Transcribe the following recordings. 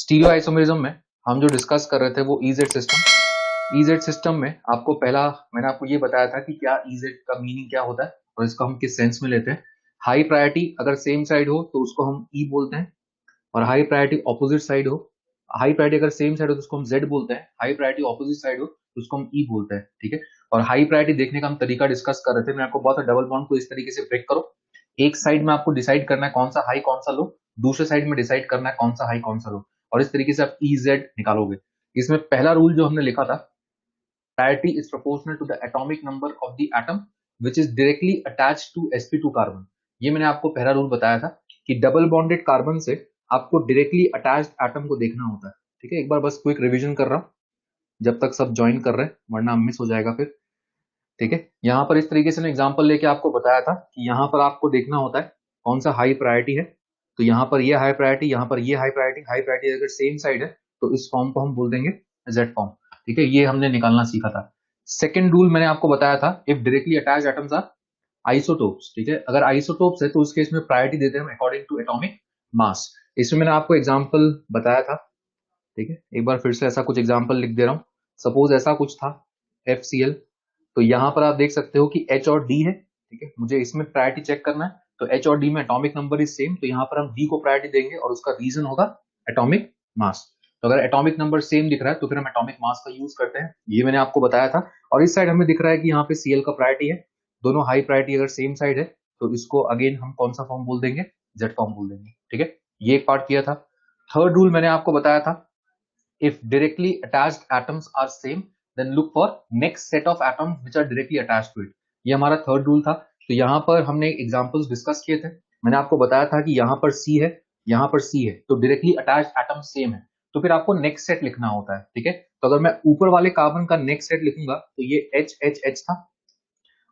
Stereo isomerism में हम जो डिस्कस कर रहे थे वो ईजेड सिस्टम। ईजेड सिस्टम में आपको पहला मैंने आपको ये बताया था कि क्या ईजेड का मीनिंग क्या होता है और इसको हम किस सेंस में लेते हैं। हाई प्रायोरिटी अगर सेम साइड हो तो उसको हम ई बोलते हैं, और हाई प्रायोरिटी ऑपोजिट साइड हो, हाई प्रायोरिटी अगर सेम साइड हो तो उसको हम जेड बोलते हैं, हाई प्रायोरिटी ऑपोजिट साइड हो तो उसको हम ई बोलते हैं। ठीक है। और हाई प्रायोरिटी देखने का हम तरीका डिस्कस कर रहे थे, मैं आपको बहुत डबल बॉन्ड को इस तरीके से ब्रेक करो। एक साइड में आपको डिसाइड करना है कौन सा हाई कौन सा लो, दूसरे साइड में डिसाइड करना है कौन सा हाई कौन सा लो, और इस तरीके से आप ई जेड निकालोगे। इसमें पहला रूल जो हमने लिखा था, priority is proportional to the atomic number of the atom which is directly attached to sp2 carbon. ये मैंने आपको पहला रूल बताया था कि डबल बॉन्डेड कार्बन से आपको डायरेक्टली अटैच्ड एटम को देखना होता है। ठीक है, एक बार बस क्विक रिवीजन कर रहा हूं जब तक सब ज्वाइन कर रहे हैं, वरना मिस हो जाएगा फिर। ठीक है, यहाँ पर इस तरीके से मैं एग्जांपल लेके आपको बताया था कि यहाँ पर आपको देखना होता है कौन सा हाई प्रायोरिटी है। तो यहाँ पर ये हाई प्रायोरिटी, यहाँ पर ये हाई प्रायोरिटी, हाई प्रायोरिटी अगर सेम साइड है तो इस फॉर्म को हम बोल देंगे जेड फॉर्म। ठीक है, ये हमने निकालना सीखा था। सेकेंड रूल मैंने आपको बताया था, if directly attached atoms are isotopes. ठीक है, अगर आइसोटोप्स है तो उस केस में प्रायोरिटी देते हैं हम अकॉर्डिंग टू एटॉमिक मास। इसमें मैंने आपको एग्जांपल बताया था। ठीक है, एक बार फिर से ऐसा कुछ एग्जांपल लिख दे रहा हूं। सपोज ऐसा कुछ था FCl, तो यहाँ पर आप देख सकते हो कि H और D है। ठीक है, मुझे इसमें प्रायोरिटी चेक करना है तो H और D में एटॉमिक नंबर इज सेम, तो यहाँ पर हम D को प्रायोरिटी देंगे और उसका रीजन होगा एटॉमिक मास। तो अगर एटॉमिक नंबर सेम दिख रहा है तो फिर हम एटॉमिक मास का यूज करते हैं, ये मैंने आपको बताया था। और इस साइड हमें दिख रहा है कि यहाँ पे Cl का प्रायोरिटी है, दोनों हाई प्रायोरिटी अगर सेम साइड है तो इसको अगेन हम कौन सा फॉर्म बोल देंगे, जेड फॉर्म बोल देंगे। ठीक है, ये एक पार्ट किया था। थर्ड रूल मैंने आपको बताया था, if directly attached atoms are same then look for next set of atoms which are directly attached to it। ये हमारा थर्ड रूल था। तो यहाँ पर हमने एग्जांपल्स डिस्कस किए थे, मैंने आपको बताया था कि यहाँ पर C है, यहाँ पर C है, तो डायरेक्टली अटैच्ड एटम सेम है, तो फिर आपको नेक्स्ट सेट लिखना होता है। ठीक है, तो अगर मैं ऊपर वाले कार्बन का नेक्स्ट सेट लिखूंगा तो ये HHH था,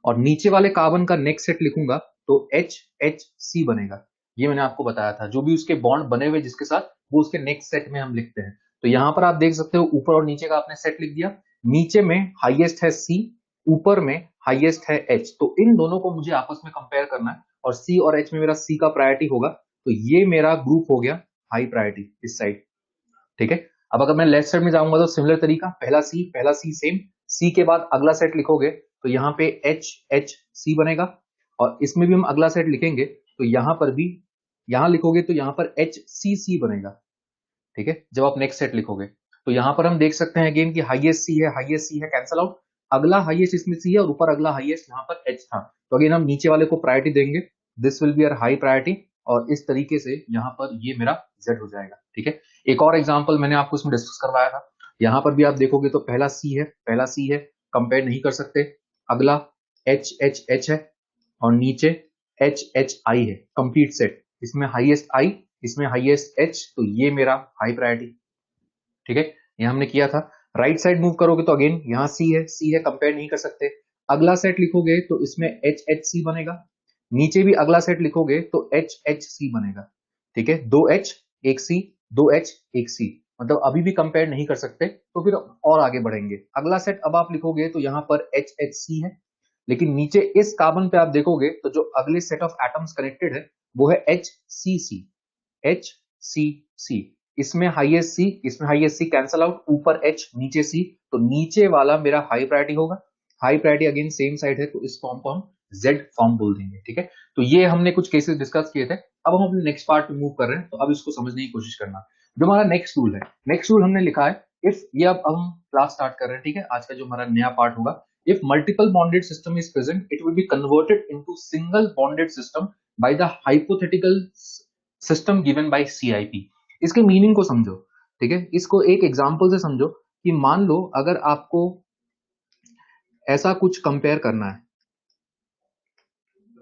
और नीचे वाले कार्बन का नेक्स्ट सेट लिखूंगा तो HHC बनेगा। ये मैंने आपको बताया था, जो भी उसके बॉन्ड बने हुए जिसके साथ, वो उसके नेक्स्ट सेट में हम लिखते हैं। तो यहाँ पर आप देख सकते हो ऊपर और नीचे का आपने सेट लिख दिया, नीचे में हाईएस्ट है C, ऊपर में हाईएस्ट है H, तो इन दोनों को मुझे आपस में कंपेयर करना है, और C और H में मेरा C का प्रायोरिटी होगा, तो ये मेरा ग्रुप हो गया हाई प्रायोरिटी इस साइड। ठीक है, अब अगर मैं लेफ्ट साइड में जाऊंगा तो सिमिलर तरीका, पहला C सेम, C के बाद अगला सेट लिखोगे तो यहाँ पे HHC बनेगा, और इसमें भी हम अगला सेट लिखेंगे तो यहाँ पर भी, यहाँ लिखोगे तो यहाँ पर HCC बनेगा। ठीक है, जब आप नेक्स्ट सेट लिखोगे तो यहाँ पर हम देख सकते हैं अगेन कि हाईएस्ट C है, कैंसल आउट, अगला हाईएस्ट इसमें C है और ऊपर अगला हाईएस्ट यहाँ पर H था, तो अगेन हम नीचे वाले को प्रायोरिटी देंगे, this will be our high priority, और इस तरीके से यहाँ पर ये मेरा Z हो जाएगा। ठीक है, एक और एग्जांपल मैंने आपको इसमें डिस्कस करवाया था, यहाँ पर भी आप देखोगे तो पहला C है, कंपेयर नहीं कर सकते, अगला HHH है और नीचे HHI है, कंप्लीट सेट, इसमें हाईएस्ट I, इसमें हाईएस्ट H, तो ये मेरा हाई प्रायोरिटी। ठीक है, ये हमने किया था। राइट साइड मूव करोगे तो अगेन यहाँ C है, कंपेयर नहीं कर सकते, अगला सेट लिखोगे तो इसमें HHC बनेगा, नीचे भी अगला सेट लिखोगे तो HHC बनेगा। ठीक है, 2H 1C, 2H 1C, मतलब अभी भी कंपेयर नहीं कर सकते, तो फिर और आगे बढ़ेंगे। अगला सेट अब आप लिखोगे तो यहाँ पर HHC है, लेकिन नीचे इस कार्बन पे आप देखोगे तो जो अगले सेट ऑफ एटम्स कनेक्टेड है वो है HCC, इसमें हाईएस्ट C, इसमें हाईएस्ट C कैंसल आउट, ऊपर H नीचे C, तो नीचे वाला मेरा हाई प्रायोरिटी होगा, high priority again same side है तो इस फॉर्म को हम Z फॉर्म बोल देंगे। ठीक है, तो ये हमने कुछ केसेस डिस्कस किए थे। अब हम अपने नेक्स्ट पार्ट पे मूव कर रहे हैं, तो अब इसको समझने की कोशिश करना। जो हमारा नेक्स्ट रूल है, नेक्स्ट रूल हमने लिखा है, इफ ये अब हम क्लास स्टार्ट कर रहे हैं। ठीक है, आज का जो हमारा नया पार्ट होगा, if multiple bonded system is present it will be converted into single bonded system by the hypothetical system given by CIP। इसके मीनिंग को समझो। ठीक है, इसको एक एग्जांपल से समझो कि मान लो अगर आपको ऐसा कुछ कंपेयर करना है,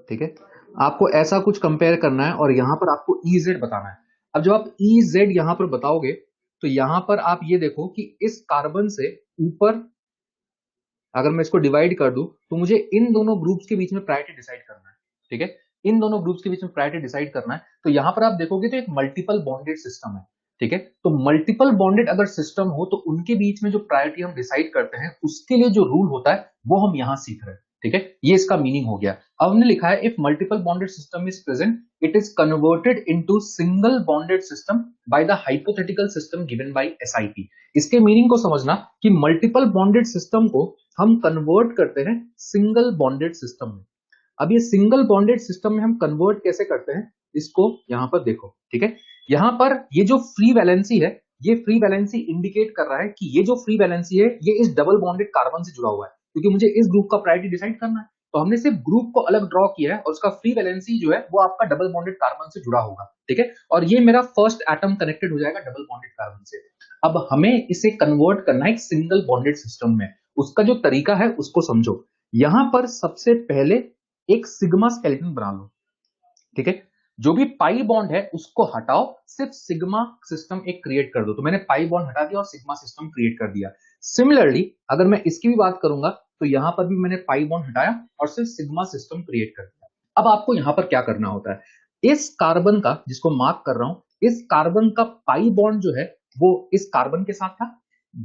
ठीक है, आपको ऐसा कुछ कंपेयर करना है और यहां पर आपको EZ बताना है। अब जब आप EZ यहां पर बताओगे तो यहां पर आप ये देखो कि इस कार्बन से ऊपर अगर मैं इसको डिवाइड कर दूं तो मुझे इन दोनों ग्रुप्स के बीच में प्रायोरिटी डिसाइड करना है। ठीक है, इन दोनों ग्रुप्स के बीच में प्रायोरिटी डिसाइड करना है, तो यहां पर आप देखोगे तो एक मल्टीपल बॉन्डेड सिस्टम है। ठीक है, तो मल्टीपल बॉन्डेड अगर सिस्टम हो तो उनके बीच में जो प्रायोरिटी हम डिसाइड करते हैं उसके लिए जो रूल होता है वो हम यहां सीख रहे हैं। ठीक है, ये इसका मीनिंग हो गया। अब हमने लिखा है if multiple bonded system is present it is converted into single bonded system by the hypothetical system given by SIP. इसके मीनिंग को समझना कि मल्टीपल बॉन्डेड सिस्टम को हम कन्वर्ट करते हैं सिंगल बॉन्डेड सिस्टम में। अब ये सिंगल बॉन्डेड सिस्टम में हम कन्वर्ट कैसे करते हैं, इसको यहां पर देखो। ठीक है, यहां पर ये जो फ्री वैलेंसी है, ये फ्री वैलेंसी इंडिकेट कर रहा है कि ये जो फ्री वैलेंसी है ये इस डबल बॉन्डेड कार्बन से जुड़ा हुआ है, क्योंकि मुझे इस ग्रुप का प्रायोरिटी डिसाइड करना है। तो हमने सिर्फ ग्रुप को अलग ड्रॉ किया है और उसका फ्री वैलेंसी जो है वो आपका डबल बॉन्डेड कार्बन से जुड़ा होगा। ठीक है, और ये मेरा फर्स्ट एटम कनेक्टेड हो जाएगा डबल बॉन्डेड कार्बन से। अब हमें इसे कन्वर्ट करना है एक सिंगल बॉन्डेड सिस्टम में। उसका जो तरीका है उसको समझो। यहां पर सबसे पहले एक सिग्मा स्केलेटन बना लो। ठीक है, जो भी पाई बॉन्ड है उसको हटाओ, सिर्फ सिग्मा सिस्टम एक क्रिएट कर दो। तो मैंने पाई बॉन्ड हटा दिया और सिग्मा सिस्टम क्रिएट कर दिया। सिमिलरली अगर मैं इसकी भी बात करूंगा तो यहां पर भी मैंने पाई बॉन्ड हटाया और सिर्फ सिग्मा सिस्टम क्रिएट कर दिया। अब आपको यहां पर क्या करना होता है, इस कार्बन का, जिसको मार्क कर रहा हूं, इस कार्बन का पाई बॉन्ड जो है वो इस कार्बन के साथ था।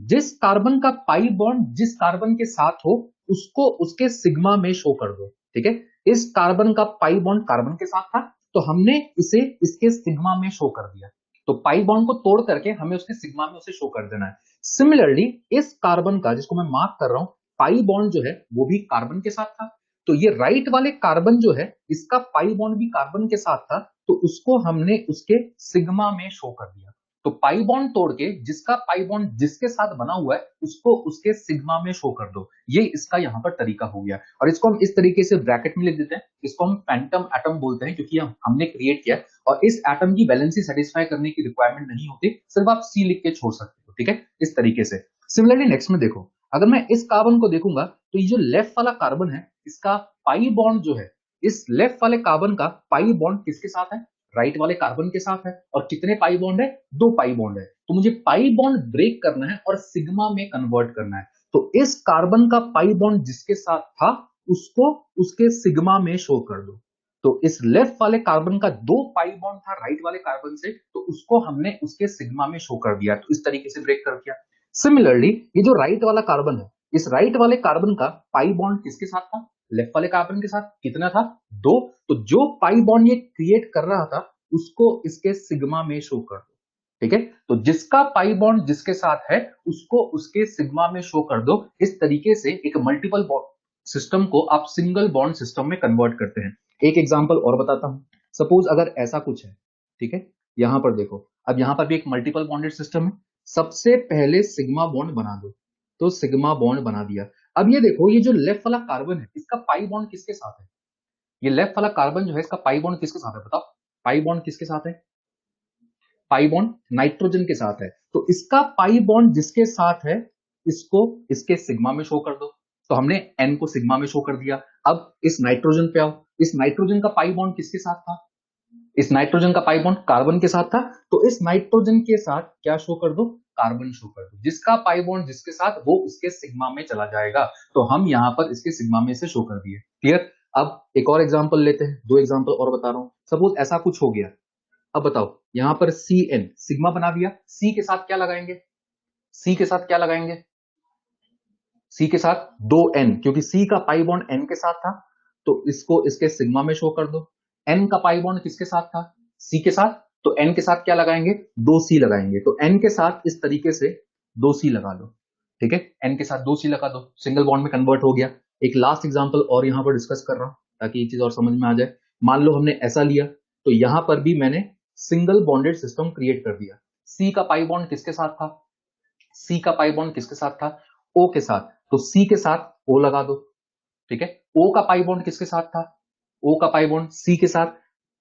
जिस कार्बन का पाई बॉन्ड जिस कार्बन के साथ हो उसको उसके सिग्मा में शो कर दो। ठीक है, इस कार्बन का पाई बॉन्ड कार्बन के साथ था तो हमने इसे इसके सिग्मा में शो कर दिया। तो पाई बॉन्ड को तोड़ करके हमें उसके सिग्मा में उसे शो कर देना है। सिमिलरली इस कार्बन का, जिसको मैं मार्क कर रहा हूं, पाई बॉन्ड जो है वो भी कार्बन के साथ था। तो ये राइट वाले कार्बन जो है इसका पाई बॉन्ड भी कार्बन के साथ था, तो उसको हमने उसके सिग्मा में शो कर दिया। तो पाई बॉन्ड तोड़ के जिसका पाई बॉन्ड जिसके साथ बना हुआ है उसको उसके सिग्मा में शो कर दो। ये इसका यहां पर तरीका हो गया। और इसको हम इस तरीके से ब्रैकेट में लिख देते हैं। इसको हम फैंटम एटम बोलते हैं क्योंकि हमने क्रिएट किया और इस एटम की वैलेंसी सेटिस्फाई करने की रिक्वायरमेंट नहीं होती, सिर्फ आप सी लिख के छोड़ सकते हो। ठीक है, इस तरीके से। सिमिलरली नेक्स्ट में देखो, अगर मैं इस कार्बन को देखूंगा तो ये जो लेफ्ट वाला कार्बन है इसका पाई बॉन्ड जो है, इस लेफ्ट वाले कार्बन का पाई बॉन्ड किसके साथ है, राइट वाले कार्बन के साथ है। और कितने पाई बॉन्ड है, 2 पाई बॉन्ड है। तो मुझे पाई बॉन्ड ब्रेक करना है और सिग्मा में कन्वर्ट करना है। तो इस कार्बन का पाई बॉन्ड जिसके साथ था उसको उसके सिग्मा में शो कर दो। तो इस लेफ्ट वाले कार्बन का 2 पाई बॉन्ड था राइट वाले कार्बन से, तो उसको हमने उसके सिग्मा में शो कर दिया। तो इस तरीके से ब्रेक कर दिया। सिमिलरली ये जो राइट वाला कार्बन है, इस राइट वाले कार्बन का पाई बॉन्ड किसके साथ था, लेफ्ट वाले कार्बन के साथ। कितना था, 2। तो जो पाई बॉन्ड ये क्रिएट कर रहा था उसको इसके सिग्मा में शो कर दो। ठीक है, तो जिसका पाई बॉन्ड जिसके साथ है उसको उसके सिग्मा में शो कर दो। इस तरीके से एक मल्टीपल बॉन्ड सिस्टम को आप सिंगल बॉन्ड सिस्टम में कन्वर्ट करते हैं। एक एग्जांपल और बताता हूं। सपोज अगर ऐसा कुछ है, ठीक है, यहां पर देखो, अब यहां पर भी एक मल्टीपल बॉन्डेड सिस्टम है। सबसे पहले सिग्मा बॉन्ड बना दो। तो सिग्मा बॉन्ड बना दिया। अब ये देखो, ये जो लेफ्ट वाला कार्बन है इसका पाई बॉन्ड किसके साथ है, ये लेफ्ट वाला कार्बन जो है इसका पाई बॉन्ड किसके साथ है, बताओ। पाई बॉन्ड किसके साथ है, पाई बॉन्ड नाइट्रोजन के साथ है। तो इसका पाई बॉन्ड जिसके साथ है इसको इसके सिग्मा में शो कर दो। तो हमने एन को सिग्मा में शो कर दिया। अब इस नाइट्रोजन पे आओ, इस नाइट्रोजन का पाई बॉन्ड किसके साथ था, इस नाइट्रोजन का पाई बॉन्ड कार्बन के साथ था। तो इस नाइट्रोजन के साथ क्या शो कर दो, कार्बन शो कर दो। जिसका पाई बॉन्ड जिसके साथ वो उसके सिग्मा में चला जाएगा। तो हम यहां पर इसके सिग्मा में से शो कर दिए। क्लियर। अब एक और एग्जांपल लेते हैं, 2 एग्जांपल और बता रहा हूं। सपोज ऐसा कुछ हो गया। अब बताओ, यहां पर Cn सिग्मा बना दिया। सी के साथ क्या लगाएंगे, सी के साथ क्या लगाएंगे, सी के साथ 2n, क्योंकि सी का पाई बॉन्ड n के साथ था। तो इसको इसके सिग्मा में शो कर दो। n का पाई बॉन्ड किसके साथ था, सी के साथ। तो n के साथ क्या लगाएंगे, 2c लगाएंगे। तो n के साथ इस तरीके से 2c लगा लो। ठीक है, n के साथ 2c लगा दो, सिंगल बॉन्ड में कन्वर्ट हो गया। एक लास्ट एग्जांपल और यहां पर डिस्कस कर रहा हूं ताकि ये चीज और समझ में आ जाए। मान लो हमने ऐसा लिया, तो यहां पर भी मैंने सिंगल बॉन्डेड सिस्टम क्रिएट कर दिया। सी का पाई बॉन्ड किसके साथ था, सी का पाई बॉन्ड किसके साथ था, ओ के साथ। तो सी के साथ ओ लगा दो। ठीक है, ओ का पाई बॉन्ड किसके साथ था, ओ का पाई बॉन्ड सी के साथ।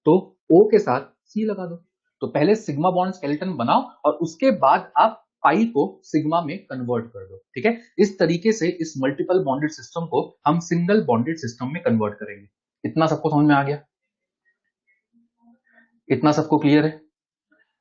तो ओ के साथ सी लगा दो। तो पहले सिग्मा बॉन्ड स्केलेटन बनाओ और उसके बाद आप पाई को सिग्मा में कन्वर्ट कर दो। ठीक है, इस तरीके से इस मल्टीपल बॉन्डेड सिस्टम को हम सिंगल बॉन्डेड सिस्टम में कन्वर्ट करेंगे। इतना सबको समझ में आ गया, इतना सबको क्लियर है,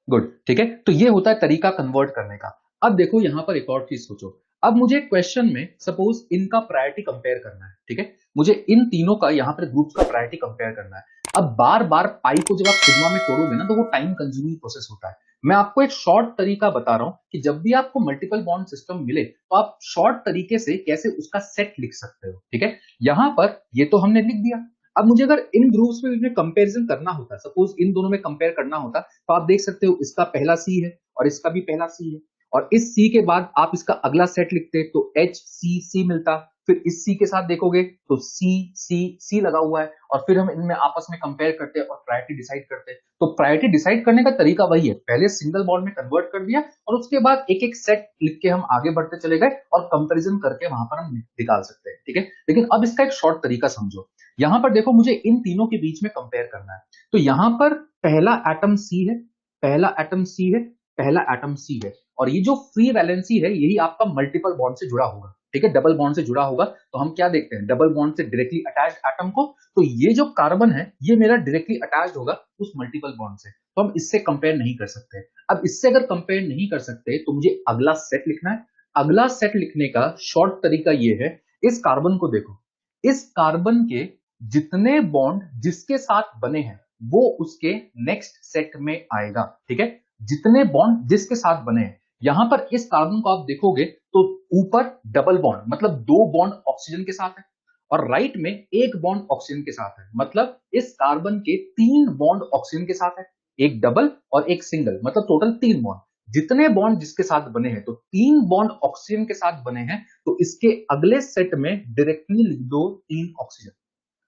गुड। ठीक है, तो ये होता है तरीका कन्वर्ट करने का। अब देखो यहां पर एक और चीज सोचो। अब मुझे क्वेश्चन में सपोज इनका प्रायोरिटी कंपेयर करना है। ठीक है, मुझे इन तीनों का यहां पर ग्रुप्स का प्रायोरिटी कंपेयर करना है। अब बार बार पाई को जब आप सिग्मा में तोड़ोगे ना तो वो टाइम कंज्यूमिंग प्रोसेस होता है। मैं आपको एक शॉर्ट तरीका बता रहा हूं कि जब भी आपको मल्टीपल बॉन्ड सिस्टम मिले तो आप शॉर्ट तरीके से कैसे उसका सेट लिख सकते हो। ठीक है, यहां पर ये तो हमने लिख दिया। अब मुझे अगर इन ग्रुप्स में इन्हें कंपैरिजन करना होता, सपोज इन दोनों में कंपेयर करना होता, तो आप देख सकते हो इसका पहला सी है और इसका भी पहला सी है, और इस सी के बाद आप इसका अगला सेट लिखते तो एच सी सी मिलता। फिर इस सी के साथ देखोगे तो सी सी सी लगा हुआ है, और फिर हम इनमें आपस में कंपेयर करते हैं और प्रायोरिटी डिसाइड करते हैं। तो प्रायोरिटी डिसाइड करने का तरीका वही है, पहले सिंगल बॉन्ड में कन्वर्ट कर दिया और उसके बाद एक एक सेट लिख के हम आगे बढ़ते चले गए और कंपैरिजन करके वहां पर हम निकाल सकते हैं। ठीक है, लेकिन अब इसका एक शॉर्ट तरीका समझो। यहां पर देखो मुझे इन तीनों के बीच में कंपेयर करना है, तो यहां पर पहला एटम सी है, पहला एटम सी है, पहला एटम सी है, और ये जो फ्री वैलेंसी है यही आपका मल्टीपल बॉन्ड से जुड़ा होगा। ठीक है, डबल बॉन्ड से जुड़ा होगा, तो हम क्या देखते हैं, डबल बॉन्ड से डायरेक्टली अटैच्ड एटम को, तो ये जो कार्बन है ये मेरा डायरेक्टली अटैच्ड होगा उस मल्टीपल बॉन्ड से, तो हम इससे कंपेयर नहीं कर सकते। अब इससे अगर कंपेयर नहीं कर सकते तो मुझे अगला सेट लिखना है। अगला सेट लिखने का शॉर्ट तरीका ये है, इस कार्बन को देखो, इस कार्बन के जितने बॉन्ड जिसके साथ बने हैं वो उसके नेक्स्ट सेट में आएगा। ठीक है, जितने बॉन्ड जिसके साथ बने हैं, यहां पर इस कार्बन को आप देखोगे तो ऊपर डबल बॉन्ड मतलब दो बॉन्ड ऑक्सीजन के साथ है, और राइट में एक बॉन्ड ऑक्सीजन के साथ है, मतलब इस कार्बन के तीन बॉन्ड ऑक्सीजन के साथ है, एक डबल और एक सिंगल, मतलब टोटल तीन बॉन्ड। जितने बॉन्ड जिसके साथ बने हैं, तो तीन बॉन्ड ऑक्सीजन के साथ बने हैं, तो इसके अगले सेट में डायरेक्टली लिख दो तीन ऑक्सीजन।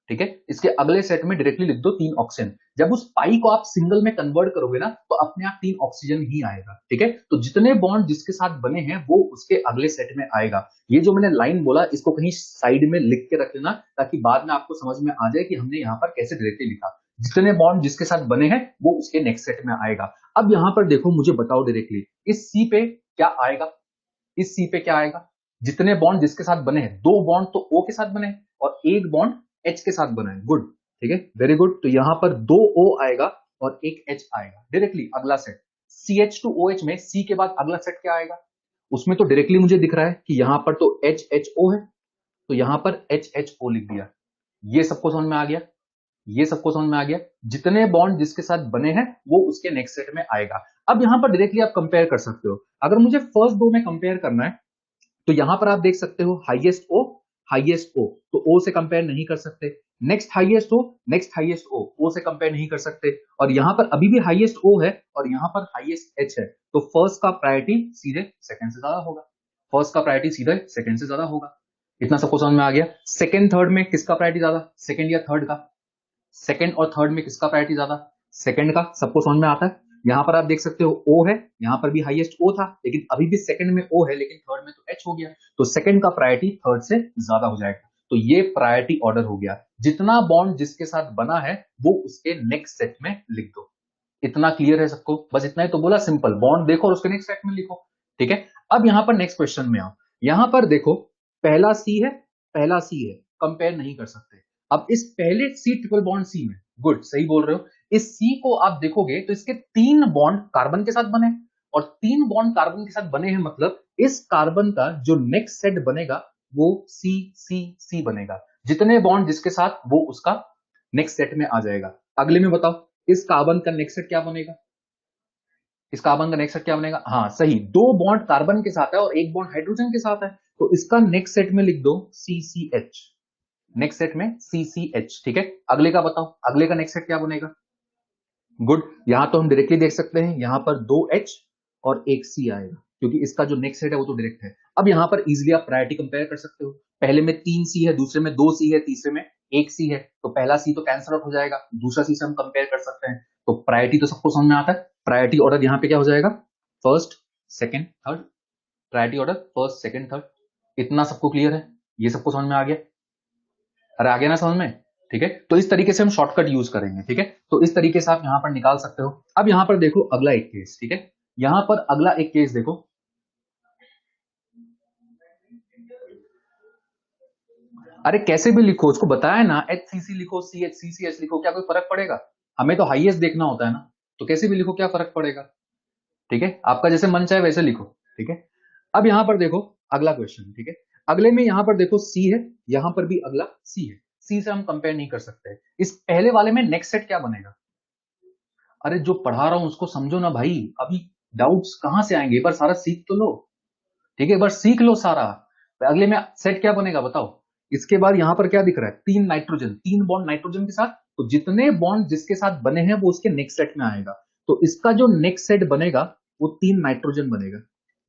ठीक है, इसके अगले सेट में डायरेक्टली लिख दो तीन ऑक्सीजन। जब उस पाई को आप सिंगल में कन्वर्ट करोगे ना, तो अपने आप तीन ऑक्सीजन ही आएगा। ठीक है, तो जितने बॉन्ड जिसके साथ बने हैं वो उसके अगले सेट में आएगा। ये जो मैंने लाइन बोला इसको कहीं साइड में लिख के रख लेना, ताकि बाद में आपको समझ में आ जाए कि हमने यहाँ पर कैसे डायरेक्टली लिखा। जितने बॉन्ड जिसके साथ बने हैं वो उसके नेक्स्ट सेट में आएगा। अब यहाँ पर देखो, मुझे बताओ डायरेक्टली इस सी पे क्या आएगा, इस सी पे क्या आएगा, जितने बॉन्ड जिसके साथ बने हैं, दो बॉन्ड तो ओ के साथ बने हैं और एक बॉन्ड एच के साथ बना है। गुड, ठीक है, वेरी गुड। तो यहां पर दो ओ आएगा और एक एच आएगा, डायरेक्टली अगला सेट। CH2OH में सी के बाद अगला सेट क्या आएगा, उसमें तो डायरेक्टली मुझे दिख रहा है कि यहां पर तो HHO है, तो यहां पर HHO लिख दिया। ये सबको समझ में आ गया, ये सबको समझ में आ गया। जितने बॉन्ड जिसके साथ बने हैं वो उसके नेक्स्ट सेट में आएगा। अब यहां पर डायरेक्टली आप कंपेयर कर सकते हो। अगर मुझे फर्स्ट दो में कंपेयर करना है, तो यहां पर आप देख सकते हो हाईएस्ट ओ, हाईएस्ट ओ, तो ओ से कंपेयर नहीं कर सकते। नेक्स्ट हाईएस्ट ओ, नेक्स्ट हाईएस्ट ओ से कंपेयर नहीं कर सकते। और यहां पर अभी भी हाईएस्ट ओ है और यहां पर हाईएस्ट एच है, तो फर्स्ट का प्रायोरिटी सीधे सेकंड से ज्यादा होगा, फर्स्ट का प्रायोरिटी सीधे सेकंड से ज्यादा होगा। इतना सबको समझ में आ गया। सेकंड थर्ड में किसका प्रायोरिटी ज्यादा, सेकंड या थर्ड का, सेकंड और थर्ड में किसका प्रायोरिटी ज्यादा, सेकंड का, सबको समझ में आता है। यहां पर आप देख सकते हो ओ है, यहां पर भी हाईएस्ट ओ था, लेकिन अभी भी सेकंड में ओ है, लेकिन थर्ड में तो एच हो गया, तो सेकंड का प्रायोरिटी थर्ड से ज्यादा हो जाएगा। तो ये प्रायोरिटी ऑर्डर हो गया। जितना बॉन्ड जिसके साथ बना है वो उसके नेक्स्ट सेट में लिख दो। इतना क्लियर है सबको, बस इतना ही तो बोला, सिंपल, बॉन्ड देखो और उसके नेक्स्ट सेट में लिखो। ठीक है, अब यहां पर नेक्स्ट क्वेश्चन में आओ। यहां पर देखो पहला सी है, पहला सी है, कंपेयर नहीं कर सकते। अब इस पहले सी ट्रिपल बॉन्ड सी में, गुड, सही बोल रहे हो, इस सी को आप देखोगे तो इसके तीन बॉन्ड कार्बन के साथ बने, और तीन बॉन्ड कार्बन के साथ बने हैं, मतलब इस कार्बन का जो नेक्स्ट सेट बनेगा वो सी सी सी बनेगा। जितने बॉन्ड जिसके साथ वो उसका नेक्स्ट सेट में आ जाएगा। अगले में बताओ इस कार्बन का नेक्स्ट सेट क्या बनेगा, इस कार्बन का नेक्स्ट सेट क्या बनेगा, हाँ सही, दो बॉन्ड कार्बन के साथ है और एक बॉन्ड हाइड्रोजन के साथ है, तो इसका नेक्स्ट सेट में लिख दो CCH, नेक्स्ट सेट में CCH। ठीक है, अगले का बताओ, अगले का नेक्स्ट सेट क्या बनेगा। गुड, यहां तो हम डायरेक्टली देख सकते हैं, यहां पर दो H और एक C आएगा, क्योंकि इसका जो नेक्स्ट सेट है वो तो डायरेक्ट है। अब यहां पर इजिली आप प्रायोरिटी कंपेयर कर सकते हो, पहले में 3C है, दूसरे में 2C है, तीसरे में 1C है, तो पहला C तो कैंसिल आउट हो जाएगा, दूसरा C से हम कंपेयर कर सकते हैं। तो प्रायोरिटी तो सबको समझ में आता है, प्रायोरिटी ऑर्डर यहाँ पे क्या हो जाएगा, first second third, priority order first second third. इतना सबको क्लियर है, ये सबको समझ में आ गया, अरे आ गया ना समझ में। ठीक है, तो इस तरीके से हम शॉर्टकट यूज करेंगे। ठीक है, तो इस तरीके से आप यहां पर निकाल सकते हो। अब यहां पर देखो अगला एक केस, ठीक है, यहां पर अगला एक केस देखो, अरे कैसे भी लिखो, उसको बताया ना, HCC लिखो, CHCCH लिखो, क्या कोई फर्क पड़ेगा, हमें तो हाईएस्ट देखना होता है ना, तो कैसे भी लिखो, क्या फर्क पड़ेगा। ठीक है, आपका जैसे मन चाहे वैसे लिखो। ठीक है, अब यहां पर देखो अगला क्वेश्चन। ठीक है, अगले में यहां पर देखो सी है, यहां पर भी अगला सी है, सी से हम कंपेयर नहीं कर सकते। इस पहले वाले में नेक्स्ट सेट क्या बनेगा, अरे जो पढ़ा रहा हूं उसको समझो ना भाई, अभी डाउट्स कहां से आएंगे, एक बार सारा सीख तो लो। ठीक है, एक बार सीख लो सारा। तो अगले में सेट क्या बनेगा बताओ। इसके बाद यहां पर क्या दिख रहा है, 3 नाइट्रोजन, 3 बॉन्ड नाइट्रोजन के साथ, तो जितने बॉन्ड जिसके साथ बने हैं वो उसके नेक्स्ट सेट में आएगा। तो इसका जो नेक्स्ट सेट बनेगा वो 3 नाइट्रोजन बनेगा।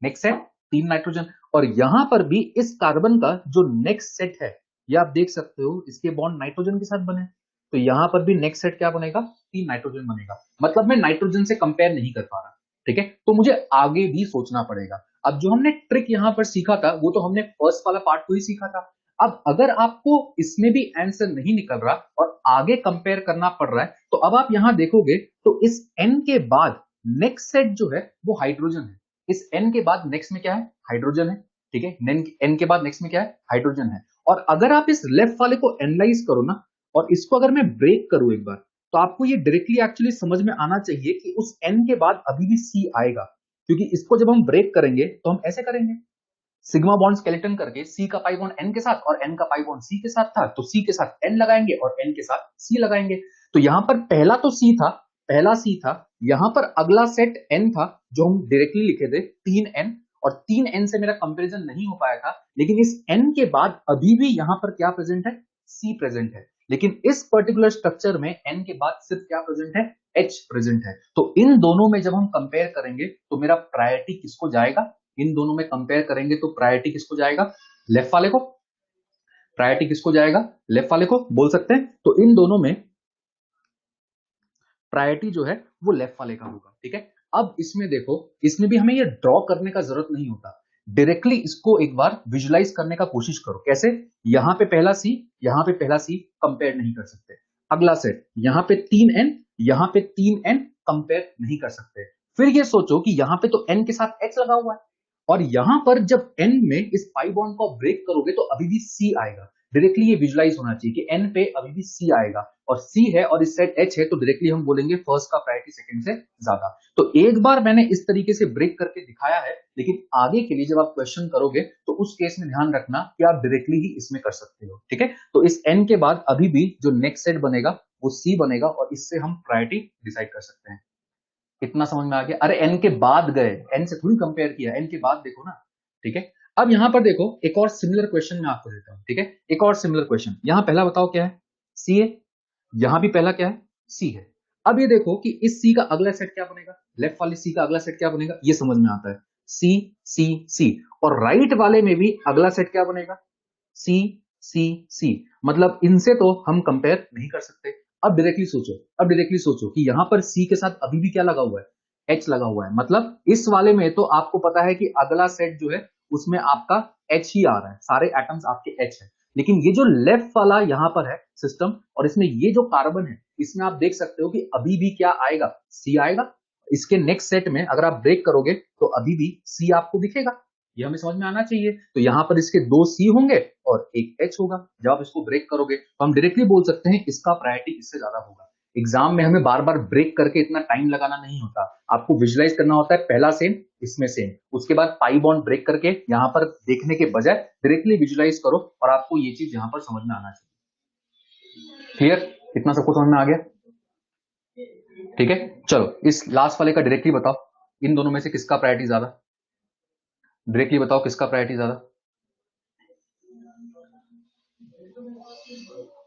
Next set 3 nitrogen. और यहां पर भी इस कार्बन का जो नेक्स्ट सेट है, ये आप देख सकते हो, इसके बॉन्ड नाइट्रोजन के साथ बने, तो यहां पर भी नेक्स्ट सेट क्या बनेगा, 3 नाइट्रोजन बनेगा। मतलब मैं नाइट्रोजन से कंपेयर नहीं कर पा रहा। ठीक है, तो मुझे आगे भी सोचना पड़ेगा। अब जो हमने ट्रिक यहां पर सीखा था वो तो हमने फर्स्ट वाला पार्ट को ही सीखा था। अब अगर आपको इसमें भी आंसर नहीं निकल रहा और आगे कंपेयर करना पड़ रहा है, तो अब आप यहां देखोगे तो इस n के बाद नेक्स्ट सेट जो है वो हाइड्रोजन है। इस n के बाद नेक्स्ट में क्या है, हाइड्रोजन है। ठीक है, n के बाद नेक्स्ट में क्या है, हाइड्रोजन है। और अगर आप इस लेफ्ट वाले को एनालाइज करो ना, और इसको अगर मैं ब्रेक करूं एक बार, तो आपको ये डायरेक्टली एक्चुअली समझ में आना चाहिए कि उस n के बाद अभी भी C आएगा। क्योंकि इसको जब हम ब्रेक करेंगे तो हम ऐसे करेंगे, सिग्मा बॉन्ड स्केलेटन करके C का पाई बॉन्ड N के साथ और N का पाई बॉन्ड C के साथ था, तो C के साथ N लगाएंगे और N के साथ C लगाएंगे। तो यहां पर पहला तो C था, पहला C था, यहां पर अगला सेट N था जो हम डायरेक्टली लिखे थे 3N, और 3N से मेरा कंपैरिजन नहीं हो पाया था, लेकिन इस N के बाद अभी भी यहां पर क्या प्रेजेंट है, C प्रेजेंट है। लेकिन इस पर्टिकुलर स्ट्रक्चर में N के बाद सिर्फ क्या प्रेजेंट है, H प्रेजेंट है। तो इन दोनों में जब हम कंपेयर करेंगे तो मेरा प्रायोरिटी किसको जाएगा, इन दोनों में कंपेयर करेंगे तो प्रायोरिटी किसको जाएगा, लेफ्ट वाले को। प्रायोरिटी किसको जाएगा, लेफ्ट वाले को, बोल सकते हैं। तो इन दोनों में प्रायोरिटी जो है वो लेफ्ट वाले का होगा। ठीक है, अब इसमें देखो, इसमें भी हमें ये ड्रॉ करने का जरूरत नहीं होता, डायरेक्टली इसको एक बार विजुलाइज करने का कोशिश करो। कैसे, यहां पे पहला सी, यहां पे पहला सी, कंपेयर नहीं कर सकते। अगला सेट यहां पे 3N, यहां पे 3N, कंपेयर नहीं कर सकते। फिर ये सोचो कि यहां पे तो N के साथ H लगा हुआ है, और यहां पर जब N में इस पाई बॉन्ड को ब्रेक करोगे तो अभी भी C आएगा। डायरेक्टली ये विजुलाइज होना चाहिए कि N पे अभी भी C आएगा, और C है और इस साइड H है, तो डायरेक्टली हम बोलेंगे फर्स्ट का प्रायोरिटी सेकंड से ज्यादा। तो एक बार मैंने इस तरीके से ब्रेक करके दिखाया है, लेकिन आगे के लिए जब आप क्वेश्चन करोगे तो उस केस में ध्यान रखना कि आप डायरेक्टली ही इसमें कर सकते हो। ठीक है, तो इस N के बाद अभी भी जो नेक्स्ट सेट बनेगा वो C बनेगा, और इससे हम प्रायोरिटी डिसाइड कर सकते हैं। कितना समझ में आ गया। अरे N के बाद गए, N से थोड़ी कंपेयर किया, N के बाद देखो ना। ठीक है, अब यहां पर देखो एक और सिमिलर क्वेश्चन मैं आपको देता हूं। ठीक है, एक और सिमिलर क्वेश्चन, यहां पहला बताओ क्या है, C है, यहां भी पहला क्या है, C है। अब ये देखो कि इस C का अगला सेट क्या बनेगा, लेफ्ट वाले C का अगला सेट क्या बनेगा, ये समझ में आता है, C C C। और राइट वाले में भी अगला सेट क्या बनेगा, C C C। मतलब इनसे तो हम कंपेयर नहीं कर सकते। अब डायरेक्टली सोचो, अब डायरेक्टली सोचो कि यहां पर C के साथ अभी भी क्या लगा हुआ है, H लगा हुआ है। मतलब इस वाले में तो आपको पता है कि अगला सेट जो है उसमें आपका H ही आ रहा है, सारे एटम्स आपके H है। लेकिन ये जो लेफ्ट वाला यहां पर है सिस्टम, और इसमें ये जो कार्बन है, इसमें आप देख सकते हो कि अभी भी क्या आएगा, C आएगा। इसके नेक्स्ट सेट में अगर आप ब्रेक करोगे तो अभी भी C आपको दिखेगा। ये हमें समझ में आना चाहिए। तो यहां पर इसके 2 C होंगे और एक H होगा। जब आप इसको ब्रेक करोगे तो हम डायरेक्टली बोल सकते हैं इसका प्रायोरिटी इससे ज्यादा होगा। एग्जाम में हमें बार बार ब्रेक करके इतना टाइम लगाना नहीं होता, आपको विजुलाइज करना होता है, पहला सेम इसमें सेम, उसके बाद पाई बॉन्ड ब्रेक करके यहां पर देखने के बजाय डायरेक्टली विजुलाइज करो, और आपको ये चीज यहां पर समझ में आना चाहिए। क्लियर, इतना सबको समझ में आ गया। ठीक है, चलो इस लास्ट वाले का डायरेक्टली बताओ, इन दोनों में से किसका प्रायोरिटी ज्यादा, डायरेक्टली बताओ किसका प्रायोरिटी ज्यादा।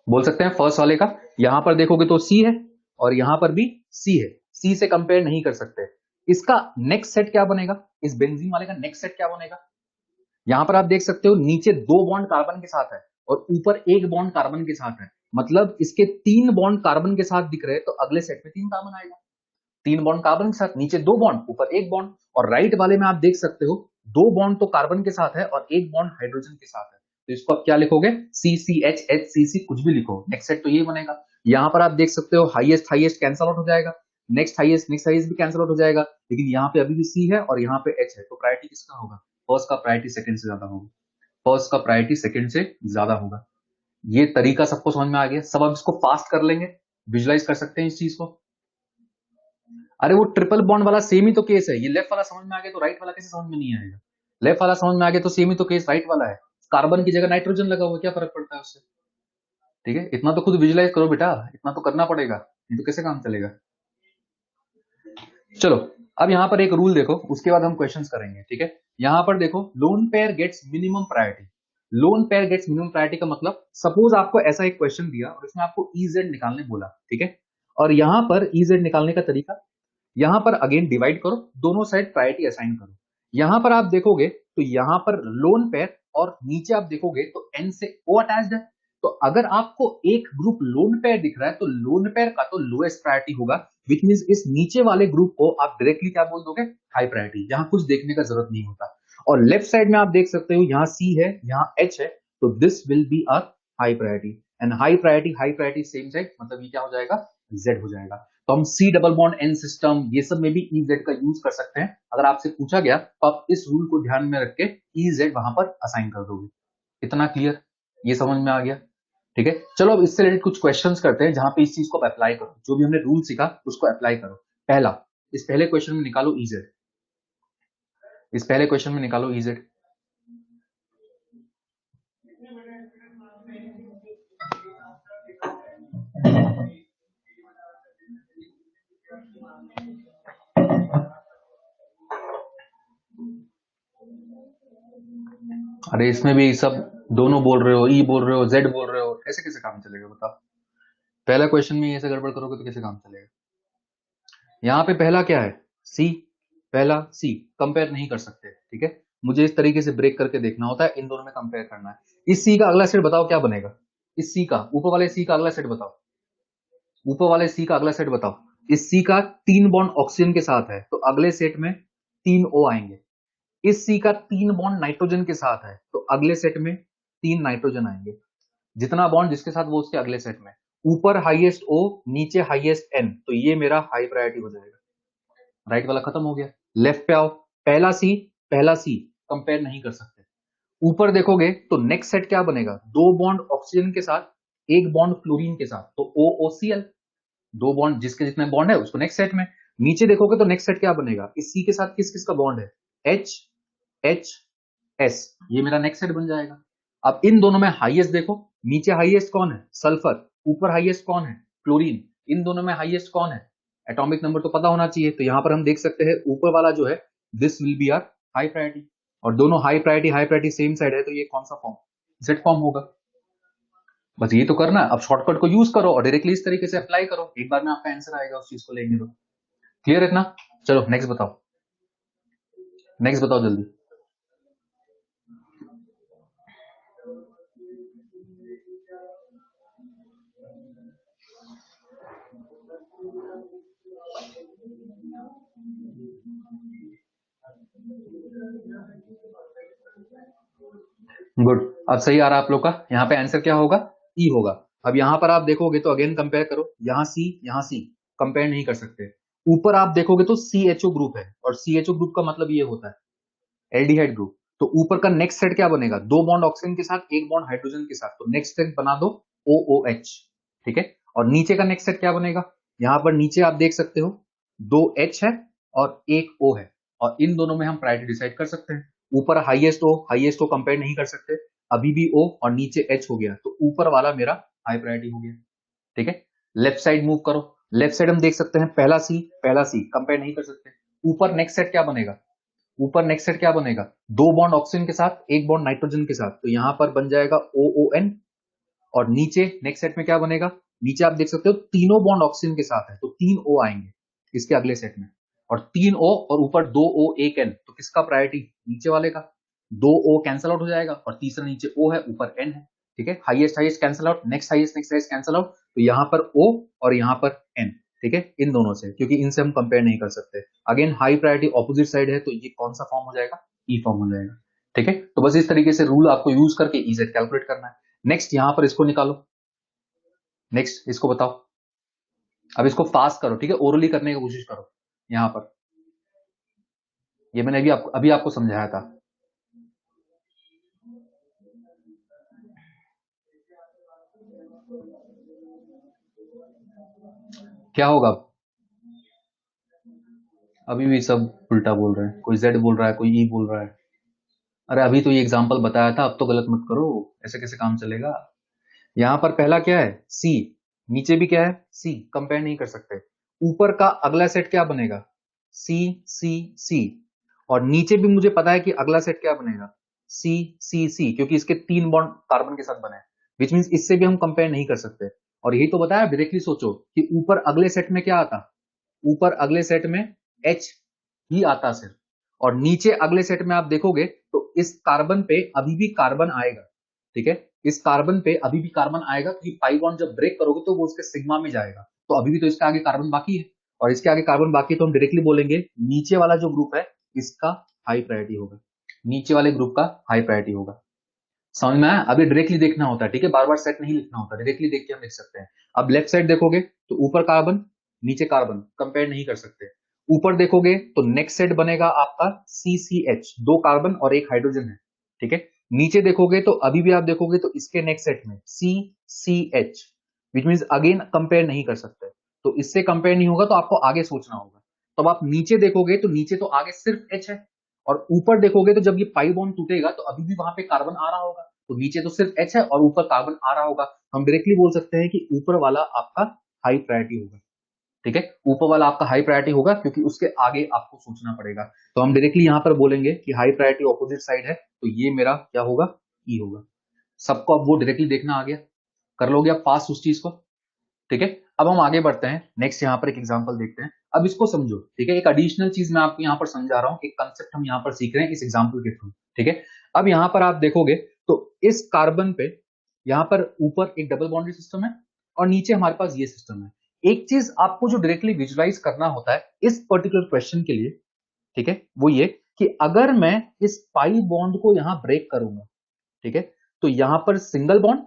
बोल सकते हैं फर्स्ट वाले का। यहां पर देखोगे तो C है और यहां पर भी C है, C से कंपेयर नहीं कर सकते। इसका नेक्स्ट सेट क्या बनेगा, इस बेंजीन वाले का नेक्स्ट सेट क्या बनेगा। यहां पर आप देख सकते हो नीचे 2 बॉन्ड कार्बन के साथ है और ऊपर 1 बॉन्ड कार्बन के साथ है। मतलब इसके 3 बॉन्ड कार्बन के साथ दिख रहे हैं, तो अगले सेट में 3 कार्बन आएगा। 3 बॉन्ड कार्बन के साथ, नीचे 2 बॉन्ड, ऊपर 1 बॉन्ड। और राइट वाले में आप देख सकते हो 2 बॉन्ड तो कार्बन के साथ है और 1 बॉन्ड हाइड्रोजन के साथ है। तो इसको आप क्या लिखोगे, CCH HCC, कुछ भी लिखो, नेक्स्ट सेट तो ये बनेगा। यहां पर आप देख सकते हो हाईएस्ट हाईएस्ट कैंसल आउट हो जाएगा, नेक्स्ट हाईएस्ट भी कैंसल आउट हो जाएगा, लेकिन यहाँ पे अभी भी C है और यहाँ पे H है। तो प्रायोरिटी किसका होगा, फर्स्ट का प्रायोरिटी सेकंड से ज्यादा होगा, फर्स्ट का प्रायोरिटी सेकंड से ज्यादा होगा। ये तरीका सबको समझ में आ गया। सब अब इसको फास्ट कर लेंगे, विजुलाइज कर सकते हैं इस चीज को। अरे वो ट्रिपल बॉन्ड वाला सेम ही तो केस है, ये लेफ्ट वाला समझ में आ गया तो राइट वाला कैसे समझ में नहीं आएगा। लेफ्ट वाला समझ में आ गया तो सेम ही तो केस राइट वाला है, कार्बन की जगह नाइट्रोजन लगा हुआ, क्या फर्क पड़ता है उससे। ठीक है, इतना तो खुद विजुलाइज करो बेटा, इतना तो करना पड़ेगा, नहीं तो कैसे काम चलेगा। चलो अब यहाँ पर एक रूल देखो, उसके बाद हम क्वेश्चंस करेंगे, ठीक है। यहाँ पर देखो, lone pair gets minimum priority. Lone pair gets minimum priority का मतलब, सपोज आपको ऐसा एक क्वेश्चन दिया और उसमें आपको ईजेड निकालने बोला, ठीक है। और यहाँ पर ईजेड निकालने का तरीका, यहाँ पर अगेन डिवाइड करो, दोनों साइड प्रायोरिटी असाइन करो। यहाँ पर आप देखोगे तो यहाँ पर लोन पेयर, और नीचे आप देखोगे तो एन से ओ अटैच्ड है। तो अगर आपको एक ग्रुप लोन पेयर दिख रहा है तो लोन पेयर का तो लोएस्ट प्रायोरिटी होगा, विच मींस इस नीचे वाले ग्रुप को आप डायरेक्टली क्या बोल दोगे, हाई प्रायोरिटी। यहाँ कुछ देखने का जरूरत नहीं होता। और लेफ्ट साइड में आप देख सकते हो, यहाँ सी है, यहाँ एच है, तो this will be a high priority. And high priority same side, मतलब ये क्या हो जाएगा, जेड हो जाएगा। तो हम C double bond N system ये सब में भी ईजेड का यूज कर सकते हैं। अगर आपसे पूछा गया तो आप इस रूल को ध्यान में रख के ईजेड वहां पर असाइन कर दोगे। इतना क्लियर, ये समझ में आ गया, ठीक है। चलो अब इससे रिलेटेड कुछ क्वेश्चंस करते हैं जहां पे इस चीज को अप्लाई करो, जो भी हमने रूल सीखा उसको अप्लाई करो। पहला, इस पहले क्वेश्चन में निकालो ईजेड, इस पहले क्वेश्चन में निकालो ईजेड। अरे इसमें भी सब दोनों बोल रहे हो, ई बोल रहे हो, जेड बोल रहे हो, ऐसे कैसे काम चलेगा बताओ। पहला क्वेश्चन में ऐसे गड़बड़ करोगे तो कैसे काम चलेगा। यहाँ पे पहला क्या है, सी, पहला सी, कंपेयर नहीं कर सकते, ठीक है। मुझे इस तरीके से ब्रेक करके देखना होता है, इन दोनों में कंपेयर करना है। इस सी का अगला सेट बताओ क्या बनेगा, इस सी का ऊपर वाले सी का अगला सेट बताओ, ऊपर वाले सी का अगला सेट बताओ। इस सी का 3 बॉन्ड ऑक्सीजन के साथ है तो अगले सेट में 3 O आएंगे। इस सी का 3 बॉन्ड नाइट्रोजन के साथ है तो अगले सेट में 3 नाइट्रोजन आएंगे। जितना बॉन्ड जिसके साथ वो उसके अगले सेट में, ऊपर हाईएस्ट O, नीचे हाईएस्ट N, तो ये मेरा हाई प्रायोरिटी हो जाएगा। राइट वाला खत्म हो गया। लेफ्ट पे आओ, पहला सी कंपेयर नहीं कर सकते। ऊपर देखोगे तो नेक्स्ट सेट क्या बनेगा, 2 बॉन्ड ऑक्सीजन के साथ, 1 बॉन्ड फ्लोरीन के साथ, तो OOCl, 2 बॉन्ड जिसके जितने बॉन्ड है उसको नेक्स्ट सेट में। नीचे देखोगे तो नेक्स्ट सेट क्या बनेगा, इस सी के साथ किस किस का बॉन्ड है, H H S, ये मेरा नेक्स्ट सेट बन जाएगा। अब इन दोनों में हाईएस्ट देखो, नीचे हाईएस्ट कौन है, सल्फर, ऊपर हाईएस्ट कौन है, क्लोरीन। इन दोनों में हाईएस्ट कौन है, एटॉमिक नंबर तो पता होना चाहिए, तो यहां पर हम देख सकते हैं ऊपर वाला जो है, this will be our high priority. और दोनों हाई प्रायोरिटी सेम साइड है, तो ये कौन सा फॉर्म, जेड फॉर्म होगा। बस ये तो करना है, अब शॉर्टकट को यूज करो और डायरेक्टली इस तरीके से अप्लाई करो, एक बार में आपका आंसर आएगा उस चीज को लेंगे तो। क्लियर है इतना। चलो नेक्स्ट बताओ, नेक्स्ट बताओ जल्दी। गुड, अब सही आ रहा है आप लोग का। यहाँ पे आंसर क्या होगा, ई होगा। अब यहाँ पर आप देखोगे तो अगेन कंपेयर करो, यहाँ सी कंपेयर नहीं कर सकते। ऊपर आप देखोगे तो CHO ग्रुप है, और CHO ग्रुप का मतलब ये होता है एल्डिहाइड ग्रुप। तो ऊपर का नेक्स्ट सेट क्या बनेगा, 2 बॉन्ड ऑक्सीजन के साथ, 1 बॉन्ड हाइड्रोजन के साथ, तो नेक्स्ट सेट बना दो OOH, ठीक है। और नीचे का नेक्स्ट सेट क्या बनेगा, यहाँ पर नीचे आप देख सकते हो 2 H है और 1 O है, और इन दोनों में हम प्रायोरिटी डिसाइड कर सकते हैं। ऊपर हाईएस्ट O कंपेयर नहीं कर सकते, अभी भी O, और नीचे H हो गया, तो ऊपर वाला मेरा हाई प्रायोरिटी हो गया, ठीक है। लेफ्ट साइड मूव करो, लेफ्ट साइड हम देख सकते हैं पहला सी कंपेयर नहीं कर सकते। ऊपर नेक्स्ट सेट क्या बनेगा, ऊपर नेक्स्ट सेट क्या बनेगा, 2 बॉन्ड ऑक्सीजन के साथ, 1 बॉन्ड नाइट्रोजन के साथ, तो यहां पर बन जाएगा OON। और नीचे नेक्स्ट सेट में क्या बनेगा, नीचे आप देख सकते हो तीनों बॉन्ड ऑक्सीजन के साथ है तो 3 O आएंगे इसके अगले सेट में, और 3 O और ऊपर 2 O 1 N, तो किसका प्रायोरिटी, नीचे वाले का। 2 O कैंसिल आउट हो जाएगा और तीसरा नीचे O है, ऊपर N है, ठीक है। Highest cancel out, next highest cancel out, तो यहाँ पर O और यहाँ पर N, ठीक है, इन दोनों से, क्योंकि इनसे हम कंपेयर नहीं कर सकते। Again high priority opposite side है, तो ये कौन सा फॉर्म हो जाएगा, ई फॉर्म हो जाएगा, ठीक है। तो बस इस तरीके से रूल आपको यूज करके ईजेड कैलकुलेट करना है। नेक्स्ट यहां पर इसको निकालो, नेक्स्ट इसको बताओ। अब इसको फास्ट करो, ठीक है, ओरली करने की कोशिश करो। यहां पर ये मैंने अभी आपको समझाया था। क्या होगा, अभी भी सब उल्टा बोल रहे हैं, कोई जेड बोल रहा है, कोई ई बोल रहा है। अरे अभी तो ये एग्जाम्पल बताया था, अब तो गलत मत करो, ऐसे कैसे काम चलेगा। यहां पर पहला क्या है, सी, नीचे भी क्या है, सी, कंपेयर नहीं कर सकते। ऊपर का अगला सेट क्या बनेगा, सी सी सी, और नीचे भी मुझे पता है कि अगला सेट क्या बनेगा, सी सी सी, क्योंकि इसके 3 बॉन्ड कार्बन के साथ बने हैं, विच मींस इससे भी हम कंपेयर नहीं कर सकते। और यही तो बताया, डायरेक्टली सोचो कि ऊपर अगले सेट में क्या आता, ऊपर अगले सेट में H ही आता सिर्फ, और नीचे अगले सेट में आप देखोगे तो इस कार्बन पे अभी भी कार्बन आएगा, ठीक है, इस कार्बन पे अभी भी कार्बन आएगा, क्योंकि पाई बॉन्ड जब ब्रेक करोगे तो वो उसके सिग्मा में जाएगा, तो अभी भी तो इसके आगे कार्बन बाकी है, और इसके आगे कार्बन बाकी है, तो हम डायरेक्टली बोलेंगे नीचे वाला जो ग्रुप है इसका हाई प्रायोरिटी होगा, नीचे वाले ग्रुप का हाई प्रायोरिटी होगा। समझ में आया? अभी डायरेक्टली देखना होता है, ठीक है, बार बार सेट नहीं लिखना होता, डायरेक्टली देख के हम लिख सकते हैं। अब लेफ्ट साइड देखोगे तो ऊपर कार्बन नीचे कार्बन, कंपेयर नहीं कर सकते। ऊपर देखोगे तो नेक्स्ट सेट बनेगा आपका CCH, 2 कार्बन और 1 हाइड्रोजन है, ठीक है। नीचे देखोगे तो अभी भी आप देखोगे तो इसके नेक्स्ट सेट में CCH, which means again compare नहीं कर सकते, तो इससे कंपेयर नहीं होगा, तो आपको आगे सोचना होगा। तो अब आप नीचे देखोगे तो नीचे तो आगे सिर्फ H है, और ऊपर देखोगे तो जब ये पाई बॉन्ड टूटेगा तो अभी भी वहां पे कार्बन आ रहा होगा, तो नीचे तो सिर्फ H है और ऊपर कार्बन आ रहा होगा, हम डायरेक्टली बोल सकते हैं कि ऊपर वाला आपका हाई प्रायोरिटी होगा, ठीक है, ऊपर वाला आपका हाई प्रायोरिटी होगा, क्योंकि उसके आगे आपको सोचना पड़ेगा। तो हम डायरेक्टली यहां पर बोलेंगे कि हाई प्रायोरिटी ऑपोजिट साइड है, तो ये मेरा क्या होगा, ई होगा। सबको अब वो डायरेक्टली देखना आ गया, कर लोगे आप पास उस चीज को, ठीक है। अब हम आगे बढ़ते हैं, नेक्स्ट यहाँ पर एक एग्जांपल देखते हैं, अब इसको समझो, ठीक है, एक एडिशनल चीज मैं आपको यहाँ पर समझा रहा हूँ, एक कंसेप्ट हम यहाँ पर सीख रहे हैं इस एग्जांपल के थ्रू, ठीक है। अब यहाँ पर आप देखोगे तो इस कार्बन पे यहाँ पर ऊपर एक डबल बॉन्डेड सिस्टम है और नीचे हमारे पास ये सिस्टम है। एक चीज आपको जो डायरेक्टली विजुलाइज करना होता है इस पर्टिकुलर क्वेश्चन के लिए, ठीक है, वो ये कि अगर मैं इस पाई बॉन्ड को यहां ब्रेक करूंगा, ठीक है, तो यहां पर सिंगल बॉन्ड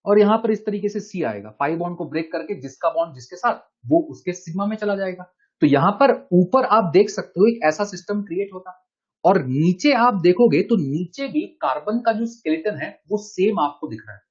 और यहां पर इस तरीके से सी आएगा, पाई बॉन्ड को ब्रेक करके जिसका बॉन्ड जिसके साथ वो उसके सिग्मा में चला जाएगा। तो यहां पर ऊपर आप देख सकते हो एक ऐसा सिस्टम क्रिएट होता, और नीचे आप देखोगे तो नीचे भी कार्बन का जो स्केलेटन है वो सेम आपको दिख रहा है।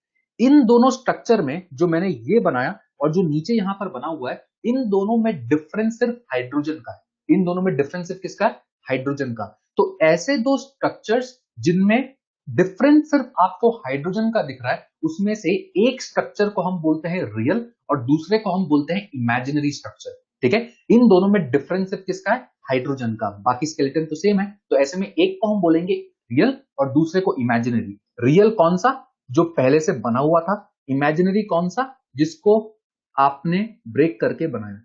इन दोनों स्ट्रक्चर में जो मैंने ये बनाया और जो नीचे यहां पर बना हुआ है, इन दोनों में डिफरेंस सिर्फ हाइड्रोजन का है, इन दोनों में डिफरेंस सिर्फ किसका है, हाइड्रोजन का। तो ऐसे दो स्ट्रक्चर्स जिनमें डिफरेंस सिर्फ आपको हाइड्रोजन का दिख रहा है, उसमें से एक स्ट्रक्चर को हम बोलते हैं रियल और दूसरे को हम बोलते हैं इमेजिनरी स्ट्रक्चर, ठीक है। इन दोनों में डिफरेंस सिर्फ किसका है, हाइड्रोजन का, बाकी स्केलेटन तो सेम है, तो ऐसे में एक को हम बोलेंगे रियल और दूसरे को इमेजिनरी। रियल कौन सा, जो पहले से बना हुआ था, इमेजिनरी कौन सा, जिसको आपने ब्रेक करके बनाया।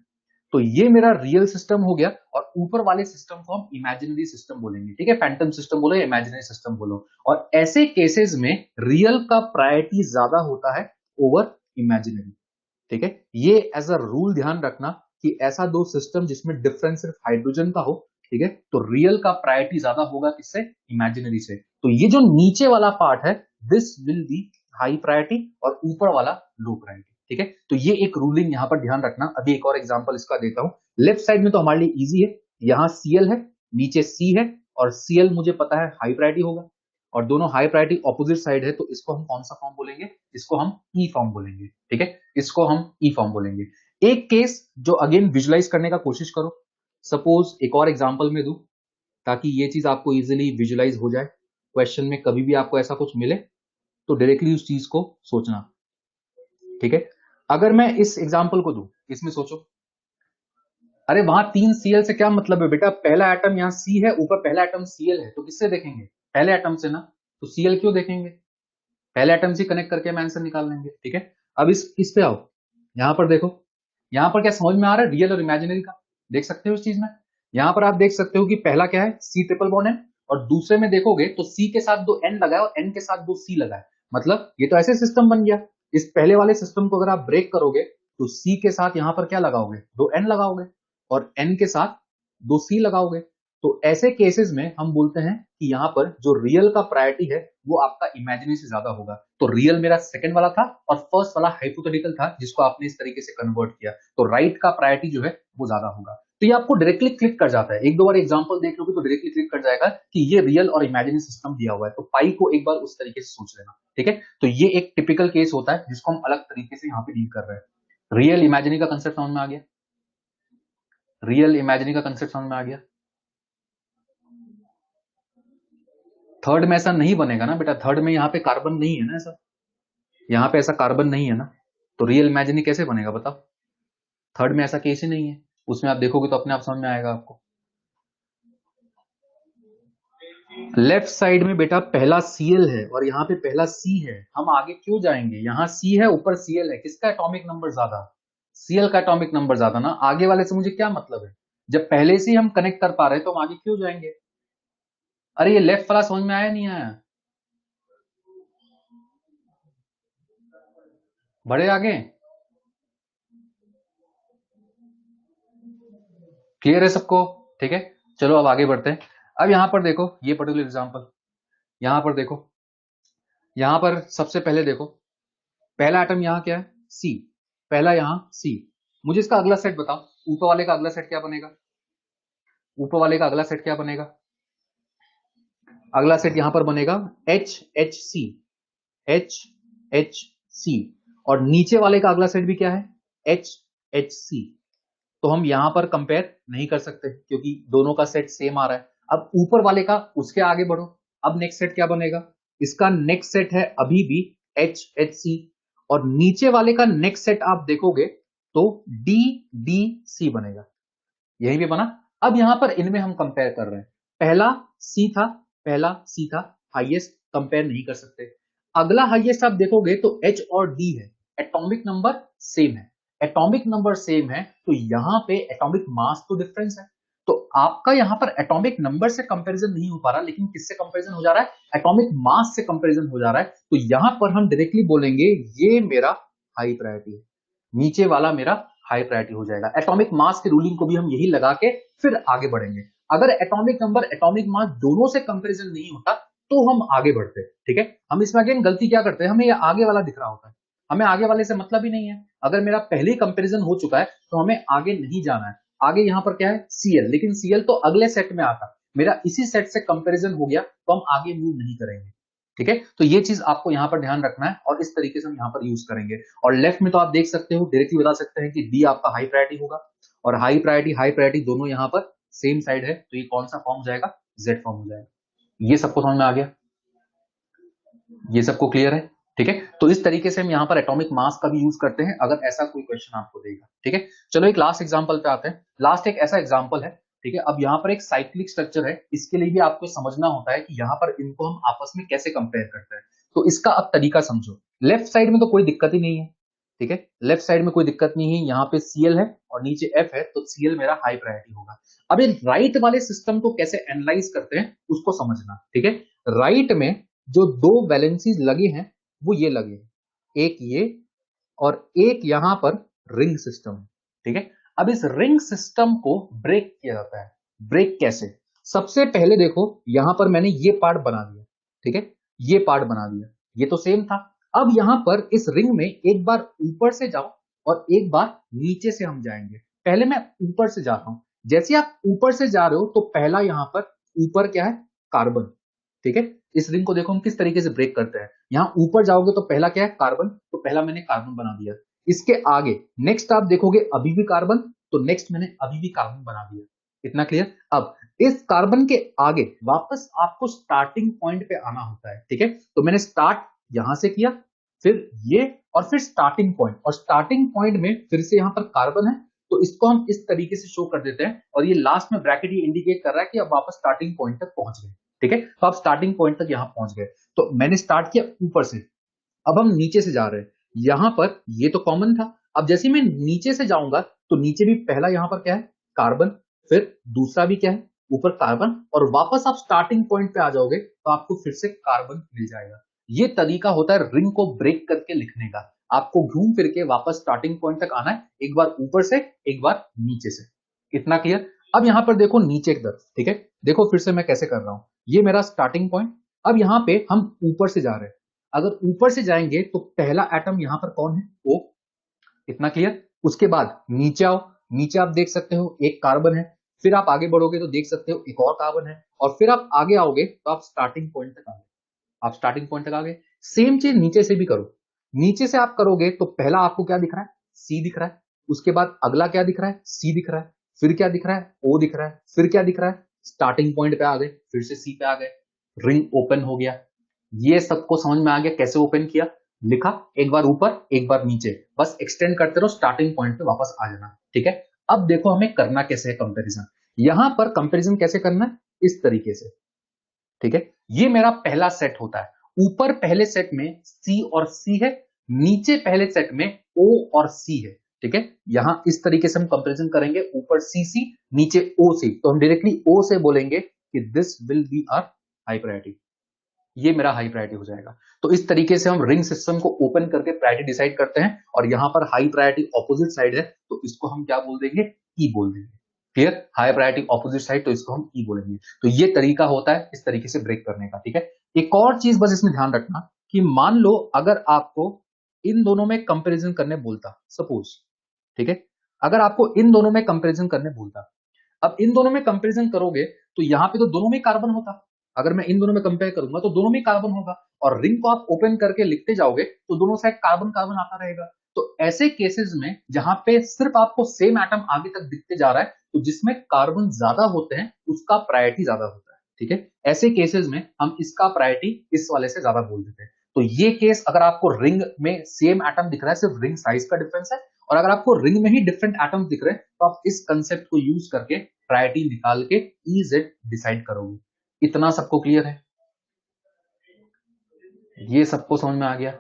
तो ये मेरा रियल सिस्टम हो गया, और ऊपर वाले सिस्टम को हम इमेजिनरी सिस्टम बोलेंगे, ठीक है, फैंटम सिस्टम बोलो या इमेजिनरी सिस्टम बोलो। और ऐसे केसेस में रियल का प्रायोरिटी ज्यादा होता है ओवर इमेजिनरी, ठीक है। ये एज अ रूल ध्यान रखना कि ऐसा दो सिस्टम जिसमें डिफरेंस सिर्फ हाइड्रोजन का हो, ठीक है, तो रियल का प्रायोरिटी ज्यादा होगा किससे, इमेजिनरी से। तो ये जो नीचे वाला पार्ट है this will B high priority और ऊपर वाला लो प्रायोरिटी, ठीक है। तो ये एक रूलिंग यहां पर ध्यान रखना। अभी एक और एग्जांपल इसका देता हूं, लेफ्ट साइड में तो हमारे लिए इजी है, यहां Cl है, नीचे C है, और Cl मुझे पता है हाई प्रायोरिटी होगा, और दोनों हाई प्रायोरिटी ऑपोजिट साइड है, तो इसको हम कौन सा फॉर्म बोलेंगे, इसको हम ई फॉर्म बोलेंगे, ठीक है, इसको हम ई फॉर्म बोलेंगे। एक केस जो अगेन विजुलाइज करने का कोशिश करो, सपोज एक और एग्जांपल में दूं ताकि ये चीज आपको इजीली विजुलाइज हो जाए, क्वेश्चन में कभी भी आपको ऐसा कुछ मिले तो डायरेक्टली उस चीज को सोचना, ठीक है। अगर मैं इस एग्जांपल को दूं, इसमें सोचो, अरे वहां 3 Cl से क्या मतलब है बेटा, पहला एटम यहाँ C है, ऊपर पहला एटम Cl है, तो किससे देखेंगे, पहले एटम से ना, तो Cl क्यों देखेंगे, पहले एटम से कनेक्ट करके हम आंसर निकाल लेंगे, ठीक है। अब इस पे आओ, यहां पर देखो, यहां पर क्या समझ में आ रहा है रियल और इमेजिनरी का, देख सकते हो इस चीज में। यहां पर आप देख सकते हो कि पहला क्या है, C ट्रिपल बॉन्ड है, और दूसरे में देखोगे तो C के साथ 2 N लगा है और N के साथ 2 C लगा है, मतलब ये तो ऐसे सिस्टम बन गया। इस पहले वाले सिस्टम को अगर आप ब्रेक करोगे तो C के साथ यहां पर क्या लगाओगे, 2 N लगाओगे, और N के साथ 2 C लगाओगे। तो ऐसे केसेस में हम बोलते हैं कि यहां पर जो रियल का प्रायोरिटी है वो आपका इमेजिनरी से ज्यादा होगा। तो रियल मेरा सेकंड वाला था और फर्स्ट वाला हाइपोथेटिकल था जिसको आपने इस तरीके से कन्वर्ट किया, तो राइट का प्रायोरिटी जो है वो ज्यादा होगा। तो ये आपको डायरेक्टली क्लिक कर जाता है, एक दो बार एग्जांपल देख लोगे तो डायरेक्टली क्लिक कर जाएगा कि ये रियल और इमेजिनरी सिस्टम दिया हुआ है, तो पाई को एक बार उस तरीके से सोच लेना, ठीक है। तो ये एक टिपिकल केस होता है जिसको हम अलग तरीके से यहाँ पे डील कर रहे हैं। रियल इमेजिनरी का कंसेप्ट समझ में आ गया, रियल इमेजिनरी का कंसेप्ट समझ में आ गया। थर्ड में ऐसा नहीं बनेगा ना बेटा, थर्ड में यहाँ पे कार्बन नहीं है ना, ऐसा यहाँ पे ऐसा कार्बन नहीं है ना, तो रियल इमेजिनरी कैसे बनेगा बताओ, थर्ड में ऐसा केस ही नहीं है। उसमें आप देखोगे तो अपने आप समझ में आएगा आपको। लेफ्ट साइड में बेटा पहला Cl है और यहाँ पे पहला C है, हम आगे क्यों जाएंगे? यहाँ C है, ऊपर Cl है, किसका एटॉमिक नंबर ज्यादा? Cl का एटॉमिक नंबर ज्यादा ना, आगे वाले से मुझे क्या मतलब है? जब पहले से ही हम कनेक्ट कर पा रहे हैं तो हम आगे क्यों जाएंगे? अरे ये लेफ्ट वाला समझ में आया नहीं आया? बढ़े आगे? क्लियर है सबको? ठीक है, चलो अब आगे बढ़ते हैं। अब यहां पर देखो ये पर्टिकुलर एग्जांपल, यहां पर देखो, यहां पर सबसे पहले देखो पहला एटम यहां क्या है? C, पहला यहां C। मुझे इसका अगला सेट बताओ, ऊपर वाले का अगला सेट क्या बनेगा? ऊपर वाले का अगला सेट क्या बनेगा? अगला सेट यहां पर बनेगा HHC, HHC। और नीचे वाले का अगला सेट भी क्या है? HHC। तो हम यहां पर कंपेयर नहीं कर सकते क्योंकि दोनों का सेट सेम आ रहा है। अब ऊपर वाले का उसके आगे बढ़ो, अब नेक्स्ट सेट क्या बनेगा? इसका नेक्स्ट सेट है अभी भी HHC, और नीचे वाले का नेक्स्ट सेट आप देखोगे तो DDC बनेगा, यही भी बना। अब यहां पर इनमें हम कंपेयर कर रहे हैं, पहला C था, पहला C था, हाईएस्ट, कंपेयर नहीं कर सकते। अगला हाईएस्ट आप देखोगे तो H और D है, एटॉमिक नंबर सेम है, एटॉमिक नंबर सेम है तो यहां पे एटॉमिक मास तो डिफरेंस है। तो आपका यहां पर एटॉमिक नंबर से कंपैरिजन नहीं हो पा रहा, लेकिन किससे कंपैरिजन हो जा रहा है? एटॉमिक मास से कंपैरिजन हो जा रहा है। तो यहां पर हम डायरेक्टली बोलेंगे ये मेरा हाई प्रायोरिटी है, नीचे वाला मेरा हाई प्रायोरिटी हो जाएगा। एटॉमिक मास की रूलिंग को भी हम यही लगा के फिर आगे बढ़ेंगे। अगर एटॉमिक नंबर एटॉमिक मास दोनों से कंपैरिजन नहीं होता तो हम आगे बढ़ते हैं। ठीक है, हम इसमें अगेन गलती क्या करते हैं, हमें ये आगे वाला दिख रहा होता है, हमें आगे वाले से मतलब ही नहीं है। अगर मेरा पहले कंपैरिजन हो चुका है तो हमें आगे नहीं जाना है। आगे यहां पर क्या है? Cl, लेकिन Cl तो अगले सेट में आता, मेरा इसी सेट से कंपैरिजन हो गया तो हम आगे मूव नहीं करेंगे। ठीक है, तो ये चीज आपको यहां पर ध्यान रखना है और इस तरीके से हम यहां पर यूज करेंगे। और लेफ्ट में तो आप देख सकते हो, डायरेक्टली बता सकते हैं कि डी आपका हाई प्रायोरिटी होगा, और हाई प्रायोरिटी दोनों यहां पर सेम साइड है, तो ये कौन सा फॉर्म हो जाएगा? जेड फॉर्म हो जाएगा। ये सबको समझ में आ गया? ये सबको क्लियर है? ठीक है, तो इस तरीके से हम यहाँ पर एटॉमिक मास का भी यूज करते हैं अगर ऐसा कोई क्वेश्चन आपको देगा। ठीक है, चलो एक लास्ट एग्जांपल पे आते हैं। लास्ट एक ऐसा एग्जांपल है, ठीक है, अब यहाँ पर एक साइक्लिक स्ट्रक्चर है, इसके लिए भी आपको समझना होता है कि यहाँ पर इनको हम आपस में कैसे कंपेयर करते हैं। तो इसका अब तरीका समझो। लेफ्ट साइड में तो कोई दिक्कत ही नहीं है, ठीक है, लेफ्ट साइड में कोई दिक्कत नहीं है, यहाँ पे Cl है और नीचे F है, तो Cl मेरा हाई प्रायोरिटी होगा। अब ये राइट वाले सिस्टम को कैसे एनालाइज करते हैं उसको समझना। ठीक है, राइट में जो दो वैलेंसीज लगे हैं वो ये लगे हैं, एक ये और एक यहां पर रिंग सिस्टम है। ठीक है, अब इस रिंग सिस्टम को ब्रेक किया जाता है। ब्रेक कैसे? सबसे पहले देखो यहां पर मैंने ये पार्ट बना दिया, ठीक है, ये पार्ट बना दिया, ये तो सेम था। अब यहां पर इस रिंग में एक बार ऊपर से जाओ और एक बार नीचे से हम जाएंगे। पहले मैं ऊपर से जा रहा हूं, जैसे आप ऊपर से जा रहे हो तो पहला यहां पर ऊपर क्या है? कार्बन। ठीक है, इस रिंग को देखो हम किस तरीके से ब्रेक करते हैं। यहां ऊपर जाओगे तो पहला क्या है? कार्बन, तो पहला मैंने कार्बन बना दिया। इसके आगे नेक्स्ट आप देखोगे अभी भी कार्बन, तो नेक्स्ट मैंने अभी भी कार्बन बना दिया। इतना क्लियर? अब इस कार्बन के आगे वापस आपको स्टार्टिंग पॉइंट पे आना होता है। ठीक है, तो मैंने स्टार्ट यहां से किया, फिर ये, और फिर स्टार्टिंग पॉइंट, और स्टार्टिंग पॉइंट में फिर से यहां पर कार्बन है, तो इसको हम इस तरीके से शो कर देते हैं, और ये लास्ट में ब्रैकेट ये इंडिकेट कर रहा है कि अब वापस स्टार्टिंग पॉइंट तक पहुंच गए। ठीक है, तो आप स्टार्टिंग पॉइंट तक यहां पहुंच गए। तो मैंने स्टार्ट किया ऊपर से, अब हम नीचे से जा रहे हैं। यहां पर ये तो कॉमन था, अब जैसे मैं नीचे से जाऊंगा तो नीचे भी पहला यहां पर क्या है? कार्बन, फिर दूसरा भी क्या है? ऊपर कार्बन, और वापस आप स्टार्टिंग पॉइंट पे आ जाओगे तो आपको फिर से कार्बन मिल जाएगा। ये तरीका होता है रिंग को ब्रेक करके लिखने का। आपको घूम फिर के वापस स्टार्टिंग पॉइंट तक आना है, एक बार ऊपर से एक बार नीचे से। इतना क्लियर? अब यहां पर देखो नीचे की तरफ, ठीक है, देखो फिर से मैं कैसे कर रहा हूं। ये मेरा स्टार्टिंग पॉइंट, अब यहां पे हम ऊपर से जा रहे हैं। अगर ऊपर से जाएंगे तो पहला एटम यहां पर कौन है? O। इतना क्लियर? उसके बाद नीचे आओ, नीचे आप देख सकते हो एक कार्बन है, फिर आप आगे बढ़ोगे तो देख सकते हो एक और कार्बन है, और फिर आप आगे आओगे तो आप स्टार्टिंग पॉइंट तक आ गए। आप स्टार्टिंग पॉइंट तक आ गए। सेम चीज नीचे से भी करो। नीचे से आप करोगे तो पहला आपको क्या दिख रहा है? C दिख रहा है। उसके बाद अगला क्या दिख रहा है? C दिख रहा है। फिर क्या दिख रहा है? O दिख रहा है। फिर क्या दिख रहा है? स्टार्टिंग पॉइंट पे आ गए, फिर से C पे आ गए, रिंग ओपन हो गया। ये सबको समझ में आ गया कैसे ओपन किया? लिखा, एक बार ऊपर एक बार नीचे, बस एक्सटेंड करते रहो, स्टार्टिंग पॉइंट पे वापस आ जाना। ठीक है, अब देखो हमें करना कैसे है कंपैरिजन। यहां पर कंपैरिजन कैसे करना है, इस तरीके से, ठीक है। ये मेरा पहला सेट होता है, ऊपर पहले सेट में सी और सी है, नीचे पहले सेट में ओ और सी है, ठीक है। यहां इस तरीके से हम कंपैरिजन करेंगे, ऊपर सी सी नीचे ओ सी, तो हम डायरेक्टली ओ से बोलेंगे कि this will be our high priority, ये मेरा हाई प्रायोरिटी हो जाएगा। तो इस तरीके से हम रिंग सिस्टम को ओपन करके प्रायोरिटी डिसाइड करते हैं, और यहां पर हाई प्रायोरिटी ऑपोजिट साइड है तो इसको हम क्या बोल देंगे, ई बोल देंगे। Clear, high priority opposite side तो इसको हम ई बोलेंगे। तो ये तरीका होता है इस तरीके से ब्रेक करने का, ठीक है। एक और चीज बस इसमें ध्यान रखना कि मान लो अगर आपको इन दोनों में कंपेरिजन करने बोलता, सपोज, ठीक है, अगर आपको इन दोनों में कंपेरिजन करने बोलता, अब इन दोनों में कंपैरिजन करोगे तो यहां पे तो दोनों में कार्बन होता, अगर मैं इन दोनों में कंपेयर करूंगा तो दोनों में कार्बन होगा, और रिंग को आप ओपन करके लिखते जाओगे तो दोनों साइड कार्बन कार्बन आता रहेगा। तो ऐसे केसेस में जहां पे सिर्फ आपको सेम एटम आगे तक दिखते जा रहा है, तो जिसमें कार्बन ज्यादा होते हैं उसका प्रायोरिटी ज्यादा होता है, ठीक है। ऐसे केसेस में हम इसका प्रायोरिटी इस वाले से ज्यादा बोल देते हैं। तो ये केस अगर आपको रिंग में सेम एटम दिख रहा है, सिर्फ रिंग साइज का डिफरेंस है, और अगर आपको रिंग में ही डिफरेंट एटम्स दिख रहे हैं तो आप इस कंसेप्ट को यूज करके प्रायोरिटी निकाल के EZ डिसाइड करोगे। इतना सबको क्लियर है, ये सबको समझ में आ गया,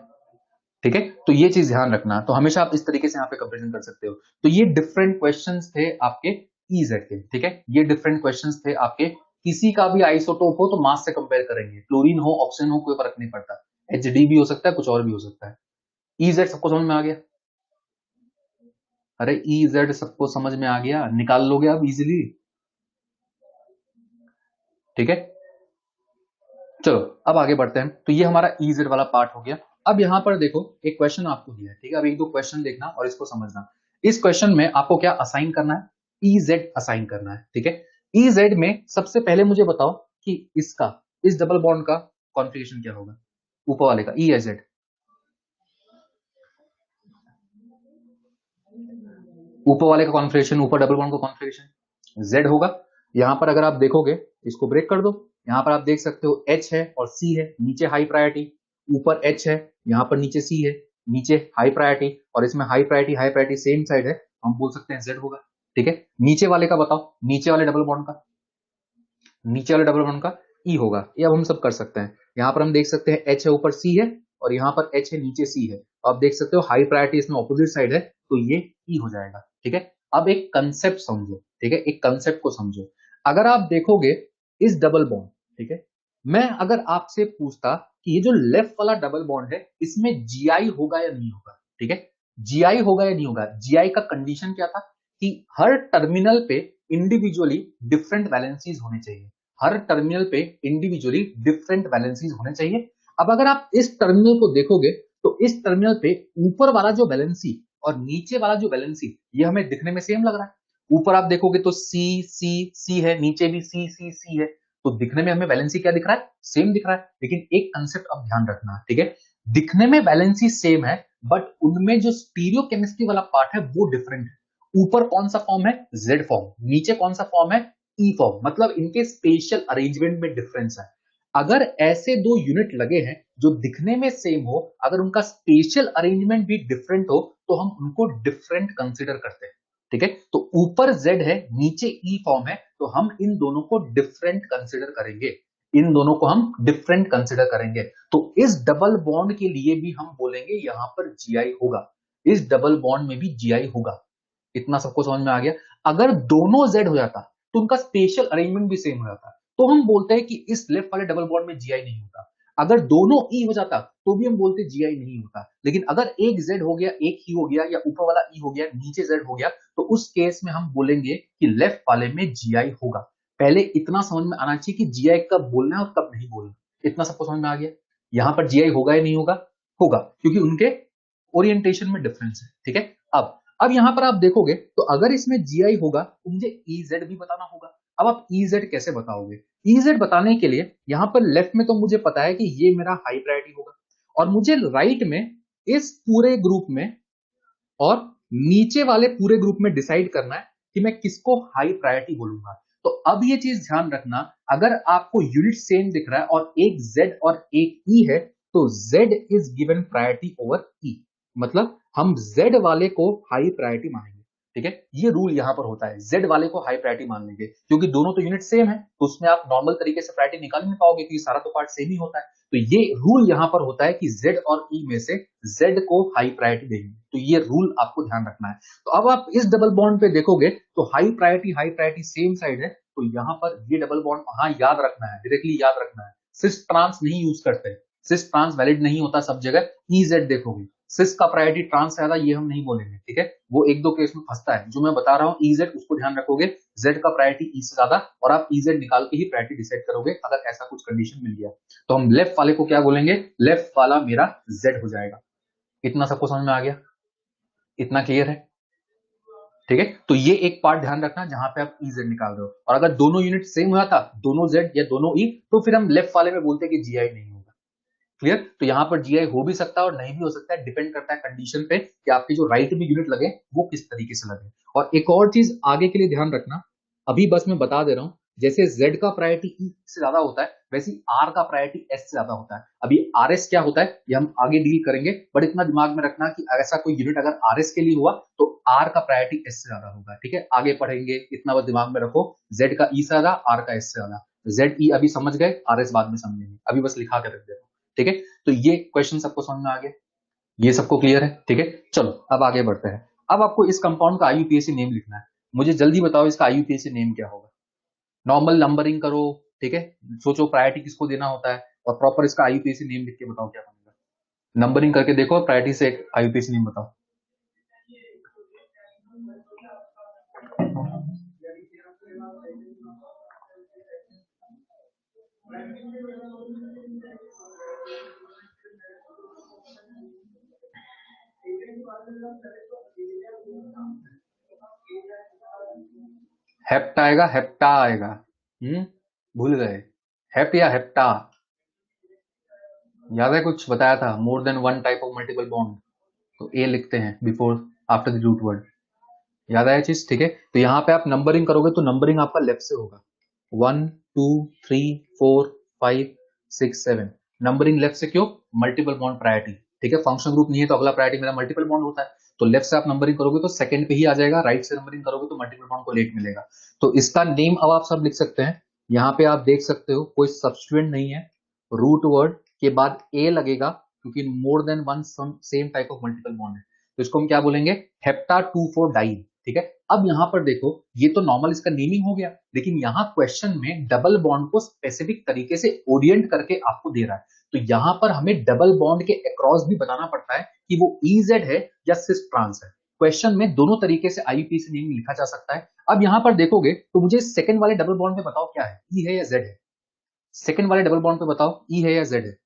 ठीक है। तो ये चीज ध्यान रखना, तो हमेशा आप इस तरीके से यहाँ पे कंपेरिजन कर सकते हो। तो ये डिफरेंट क्वेश्चंस थे आपके EZ के, ठीक है। ये डिफरेंट क्वेश्चंस थे आपके, किसी का भी आइसोटोप हो तो मास से कंपेयर करेंगे, क्लोरीन हो ऑक्सीजन हो कोई फर्क नहीं पड़ता, HD भी हो सकता है, कुछ और भी हो सकता है। EZ सबको समझ में आ गया, अरे EZ सबको समझ में आ गया, निकाल लोगे आप इजिली, ठीक है। चलो अब आगे बढ़ते हैं। तो ये हमारा EZ वाला पार्ट हो गया। अब यहां पर देखो एक क्वेश्चन आपको दिया है, ठीक है। अब एक दो क्वेश्चन देखना और इसको समझना। इस क्वेश्चन में आपको क्या असाइन करना है, EZ असाइन करना है, ठीक है। EZ में सबसे पहले मुझे बताओ कि इसका, इस डबल बॉन्ड का कॉन्फ़िगरेशन क्या होगा, ऊपर वाले का EZ, ऊपर वाले का कॉन्फ़िगरेशन, ऊपर डबल बॉन्ड का कॉन्फ़िगरेशन Z होगा। यहां पर अगर आप देखोगे, इसको ब्रेक कर दो, यहां पर आप देख सकते हो H है और C है, नीचे हाई प्रायोरिटी, ऊपर H है, यहां पर नीचे C है, नीचे हाई प्रायोरिटी, और इसमें हाई प्रायोरिटी सेम साइड है, हम बोल सकते हैं Z होगा, ठीक है। नीचे वाले का बताओ, नीचे वाले डबल बॉन्ड का, नीचे वाले डबल बॉन्ड का E होगा। ये अब हम सब कर सकते हैं। यहां पर हम देख सकते हैं H है, ऊपर C है, और यहां पर H है, नीचे C है। आप देख सकते हो हाई प्रायोरिटी इसमें ऑपोजिट साइड है, तो ये E हो जाएगा, ठीक है। अब एक कंसेप्ट समझो, ठीक है, एक कंसेप्ट को समझो। अगर आप देखोगे इस डबल बॉन्ड, ठीक है, मैं अगर आपसे पूछता कि ये जो लेफ्ट वाला डबल बॉन्ड है इसमें GI होगा या नहीं होगा, ठीक है, GI होगा या नहीं होगा। GI का कंडीशन क्या था कि हर टर्मिनल पे इंडिविजुअली डिफरेंट वैलेंसीज होने चाहिए, हर टर्मिनल पे इंडिविजुअली डिफरेंट वैलेंसीज होने चाहिए। अब अगर आप इस टर्मिनल को देखोगे तो इस टर्मिनल पे ऊपर वाला जो वैलेंसी और नीचे वाला जो वैलेंसी, ये हमें दिखने में सेम लग रहा है। ऊपर आप देखोगे तो C C C है, नीचे भी C C C है, तो दिखने में हमें वैलेंसी क्या दिख रहा है, सेम दिख रहा है। लेकिन एक कंसेप्ट अब ध्यान रखना, ठीक है, दिखने में वैलेंसी सेम है बट उनमें जो स्टीरियो केमिस्ट्री वाला पार्ट है वो डिफरेंट है। ऊपर कौन सा फॉर्म है, Z फॉर्म, नीचे कौन सा फॉर्म है, E फॉर्म, मतलब इनके स्पेशल अरेंजमेंट में डिफरेंस है। अगर ऐसे दो यूनिट लगे हैं जो दिखने में सेम हो, अगर उनका स्पेशल अरेंजमेंट भी डिफरेंट हो तो हम उनको डिफरेंट कंसीडर करते हैं, ठीक है। तो ऊपर Z है, नीचे E फॉर्म है, तो हम इन दोनों को डिफरेंट कंसीडर करेंगे, इन दोनों को हम डिफरेंट कंसीडर करेंगे। तो इस डबल बॉन्ड के लिए भी हम बोलेंगे यहां पर GI होगा, इस डबल बॉन्ड में भी GI होगा। इतना सबको समझ में आ गया। अगर दोनों Z हो जाता तो उनका स्पेशल अरेंजमेंट भी सेम हो जाता, तो हम बोलते हैं कि इस लेफ्ट वाले डबल बॉन्ड में GI नहीं होता। अगर दोनों E हो जाता तो भी हम बोलते GI नहीं होता। लेकिन अगर एक Z हो गया, एक E हो गया, या ऊपर वाला E हो गया, नीचे Z हो गया, तो उस केस में हम बोलेंगे कि लेफ्ट वाले में GI होगा। पहले इतना समझ में आना चाहिए कि GI कब बोलना है और कब नहीं बोलना। इतना सबको समझ में आ गया। यहां पर GI होगा या नहीं होगा, होगा, क्योंकि उनके ओरिएंटेशन में डिफरेंस है, ठीक है। अब यहां पर आप देखोगे तो अगर इसमें GI होगा तो मुझे EZ भी बताना होगा। अब आप EZ कैसे बताओगे, EZ बताने के लिए यहां पर लेफ्ट में तो मुझे पता है कि ये मेरा हाई प्रायोरिटी होगा, और मुझे राइट में इस पूरे ग्रुप में और नीचे वाले पूरे ग्रुप में डिसाइड करना है कि मैं किसको हाई प्रायोरिटी बोलूंगा। तो अब ये चीज ध्यान रखना, अगर आपको यूनिट सेम दिख रहा है और एक Z और एक E है, तो Z is given priority over E, मतलब हम Z वाले को हाई प्रायोरिटी मानेंगे। ठीक है, ये रूल यहां पर होता है। जेड वाले को हाई प्रायोरिटी मान लेंगे क्योंकि दोनों तो यूनिट सेम है, तो उसमें आप नॉर्मल तरीके से प्रायोरिटी निकाल नहीं पाओगे क्योंकि सारा तो पार्ट सेम ही होता है। तो ये रूल यहां पर होता है कि जेड और ई में से जेड को हाई प्रायोरिटी देंगे, तो ये रूल आपको ध्यान रखना है। तो अब आप इस डबल बॉन्ड पे देखोगे तो हाई प्रायोरिटी सेम साइड है, तो यहां पर ये डबल बॉन्ड वहां याद रखना है, डायरेक्टली याद रखना है। सिस ट्रांस नहीं यूज करते, सिस ट्रांस वैलिड नहीं होता सब जगह, ई जेड देखोगे। सिस का प्रायोरिटी ट्रांस ज्यादा ये हम नहीं बोलेंगे, ठीक है, वो एक दो केस में फंसता है। जो मैं बता रहा हूँ ई जेड, उसको ध्यान रखोगे, जेड का प्रायोरिटी ई से ज्यादा, और आप ई जेड निकाल के ही प्रायोरिटी डिसाइड करोगे अगर ऐसा कुछ कंडीशन मिल गया। तो हम लेफ्ट वाले को क्या बोलेंगे, लेफ्ट वाला मेरा जेड हो जाएगा। इतना सबको समझ में आ गया? इतना क्लियर है? ठीक है, तो ये एक पार्ट ध्यान रखना जहां पे आप ई जेड निकाल रहे हो, और अगर दोनों यूनिट सेम हुआ था, दोनों जेड या दोनों ई, तो फिर हम लेफ्ट वाले में बोलते हैं कि जीआई नहीं होगा। क्लियर? तो यहां पर जीआई हो भी सकता है और नहीं भी हो सकता है, डिपेंड करता है कंडीशन पे कि आपकी जो राइट में यूनिट लगे वो किस तरीके से लगे। और एक और चीज आगे के लिए ध्यान रखना, अभी बस मैं बता दे रहा हूं, जैसे Z का प्रायोरिटी E से ज्यादा होता है, वैसे R का प्रायोरिटी S से ज्यादा होता है। अभी RS क्या होता है ये हम आगे डील करेंगे, बट इतना दिमाग में रखना कि ऐसा कोई यूनिट अगर RS के लिए हुआ तो R का प्रायोरिटी S से ज्यादा होगा। ठीक है, आगे पढ़ेंगे, इतना बस दिमाग में रखो, Z का E से ज्यादा, R का S से ज्यादा। ZE अभी समझ गए, RS बाद में समझेंगे, अभी बस लिखा के रख दे रहा हूं। ठीक है, तो ये क्वेश्चन सबको समझ में आ गया, ये सबको क्लियर है? ठीक है, चलो अब आगे बढ़ते हैं। अब आपको इस कंपाउंड का आईयूपीएसी नेम लिखना है। मुझे जल्दी बताओ इसका आईयूपीएसी नेम क्या होगा। नॉर्मल नंबरिंग करो, ठीक है, सोचो प्रायोरिटी किसको देना होता है, और प्रॉपर इसका आईयूपीएसी नेम लिख के बताओ क्या बनेगा। नंबरिंग करके देखो, प्रायोरिटी से एक आईयूपीएसी नेम बताओ। हेप्टा आएगा, हेप्टा आएगा। भूल गए? हेप या हेप्टा? याद है कुछ बताया था, more than one type of multiple bond, तो ए लिखते हैं before after the root word. याद आया चीज? ठीक है, तो यहाँ पे आप नंबरिंग करोगे तो नंबरिंग आपका लेफ्ट से होगा, 1 2 3 4 5 6 7। नंबरिंग लेफ्ट से क्यों? Multiple bond priority. ठीक है, फंक्शन ग्रुप नहीं है तो अगला प्रायोरिटी मेरा मल्टीपल बॉन्ड होता है, तो लेफ्ट से आप नंबरिंग करोगे तो सेकंड पे ही आ जाएगा, राइट से नंबरिंग करोगे तो मल्टीपल बॉन्ड को लेट मिलेगा। तो इसका नेम अब आप सब लिख सकते हैं। यहाँ पे आप देख सकते हो कोई सब्स्टिट्यूएंट नहीं है, रूट वर्ड के बाद ए लगेगा क्योंकि मोर than one same type of multiple bond है, तो इसको हम क्या बोलेंगे, हेप्टा 2,4 डाइन। ठीक है, अब यहां पर देखो, ये तो नॉर्मल इसका नेमिंग हो गया, लेकिन यहाँ क्वेश्चन में डबल बॉन्ड को स्पेसिफिक तरीके से ओरिएंट करके आपको दे रहा है, तो यहां पर हमें डबल बॉन्ड के अक्रॉस भी बताना पड़ता है कि वो EZ है या सिस ट्रांस है। क्वेश्चन में दोनों तरीके से आईयूपीएसी नेम लिखा जा सकता है। अब यहां पर देखोगे तो मुझे सेकंड वाले डबल बॉन्ड में बताओ क्या है, ई है या जेड है? सेकंड वाले डबल बॉन्ड पे बताओ ई है या जेड है?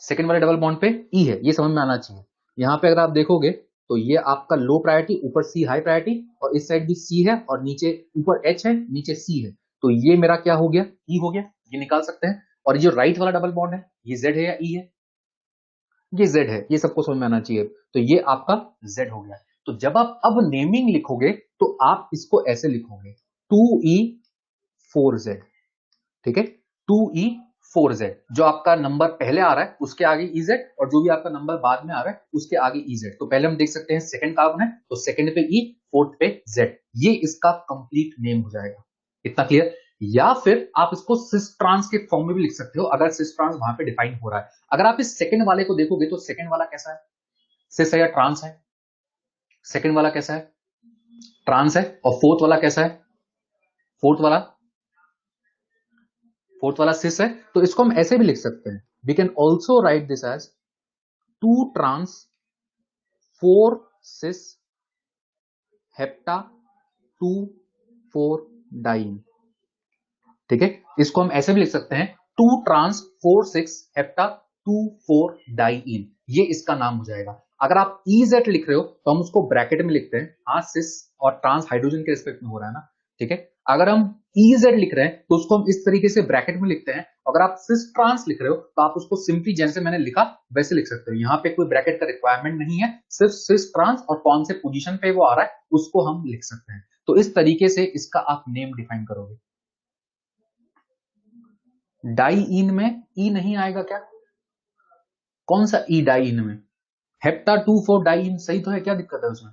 सेकंड वाले डबल बॉन्ड पे ई है, ये समझ में आना चाहिए। यहाँ पे अगर आप देखोगे तो ये आपका लो प्रायोरिटी, ऊपर सी हाई प्रायोरिटी, और इस साइड भी सी है और नीचे ऊपर एच है नीचे सी है, तो ये मेरा क्या हो गया, ई हो गया, ये निकाल सकते हैं। और ये जो राइट वाला डबल बॉन्ड है ये जेड है या ई है? ये जेड है, ये सबको समझ में आना चाहिए, तो ये आपका जेड हो गया। तो जब आप अब नेमिंग लिखोगे तो आप इसको ऐसे लिखोगे, 2E4Z। ठीक है, 2E4Z, जो आपका नंबर पहले आ रहा है उसके आगे EZ, और जो भी आपका नंबर बाद में आ रहा है उसके आगे EZ। तो पहले हम देख सकते हैं सेकंड कार्बन है तो सेकंड पे E, फोर्थ पे Z, ये इसका कंप्लीट नेम हो जाएगा। इतना क्लियर? या फिर आप इसको सिस ट्रांस के फॉर्म में भी लिख सकते हो अगर सिस ट्रांस वहां पे डिफाइन हो रहा है। अगर आप इस सेकंड वाले को देखोगे तो सेकंड वाला कैसा है, सिस है या ट्रांस है? सेकंड वाला कैसा है, ट्रांस है। और फोर्थ वाला कैसा है, फोर्थ वाला सिस है। तो इसको हम ऐसे भी लिख सकते हैं, we can also write this as 2 trans 4 cis hepta 2 4 diene. ठीक है, इसको हम ऐसे भी लिख सकते हैं 2 ट्रांस 4 6 हेप्टा 2 4 डाइन, ये इसका नाम हो जाएगा। अगर आप EZ लिख रहे हो तो हम उसको ब्रैकेट में लिखते हैं, हाँ सिस और ट्रांस हाइड्रोजन के रिस्पेक्ट में हो रहा है ना। ठीक है, अगर हम EZ लिख रहे हैं तो उसको हम इस तरीके से ब्रैकेट में लिखते हैं। अगर आप सिस ट्रांस लिख रहे हो तो आप उसको सिंपली जैसे मैंने लिखा वैसे लिख सकते हो, यहाँ पे कोई ब्रैकेट का रिक्वायरमेंट नहीं है, सिर्फ सिस ट्रांस और कौन से पोजीशन पे वो आ रहा है उसको हम लिख सकते हैं। तो इस तरीके से इसका आप नेम डिफाइन करोगे। डाई इन में ई नहीं आएगा क्या? कौन सा ई डाई इन में? हेप्टा 2 4 डाई इन सही तो है, क्या दिक्कत है उसमें?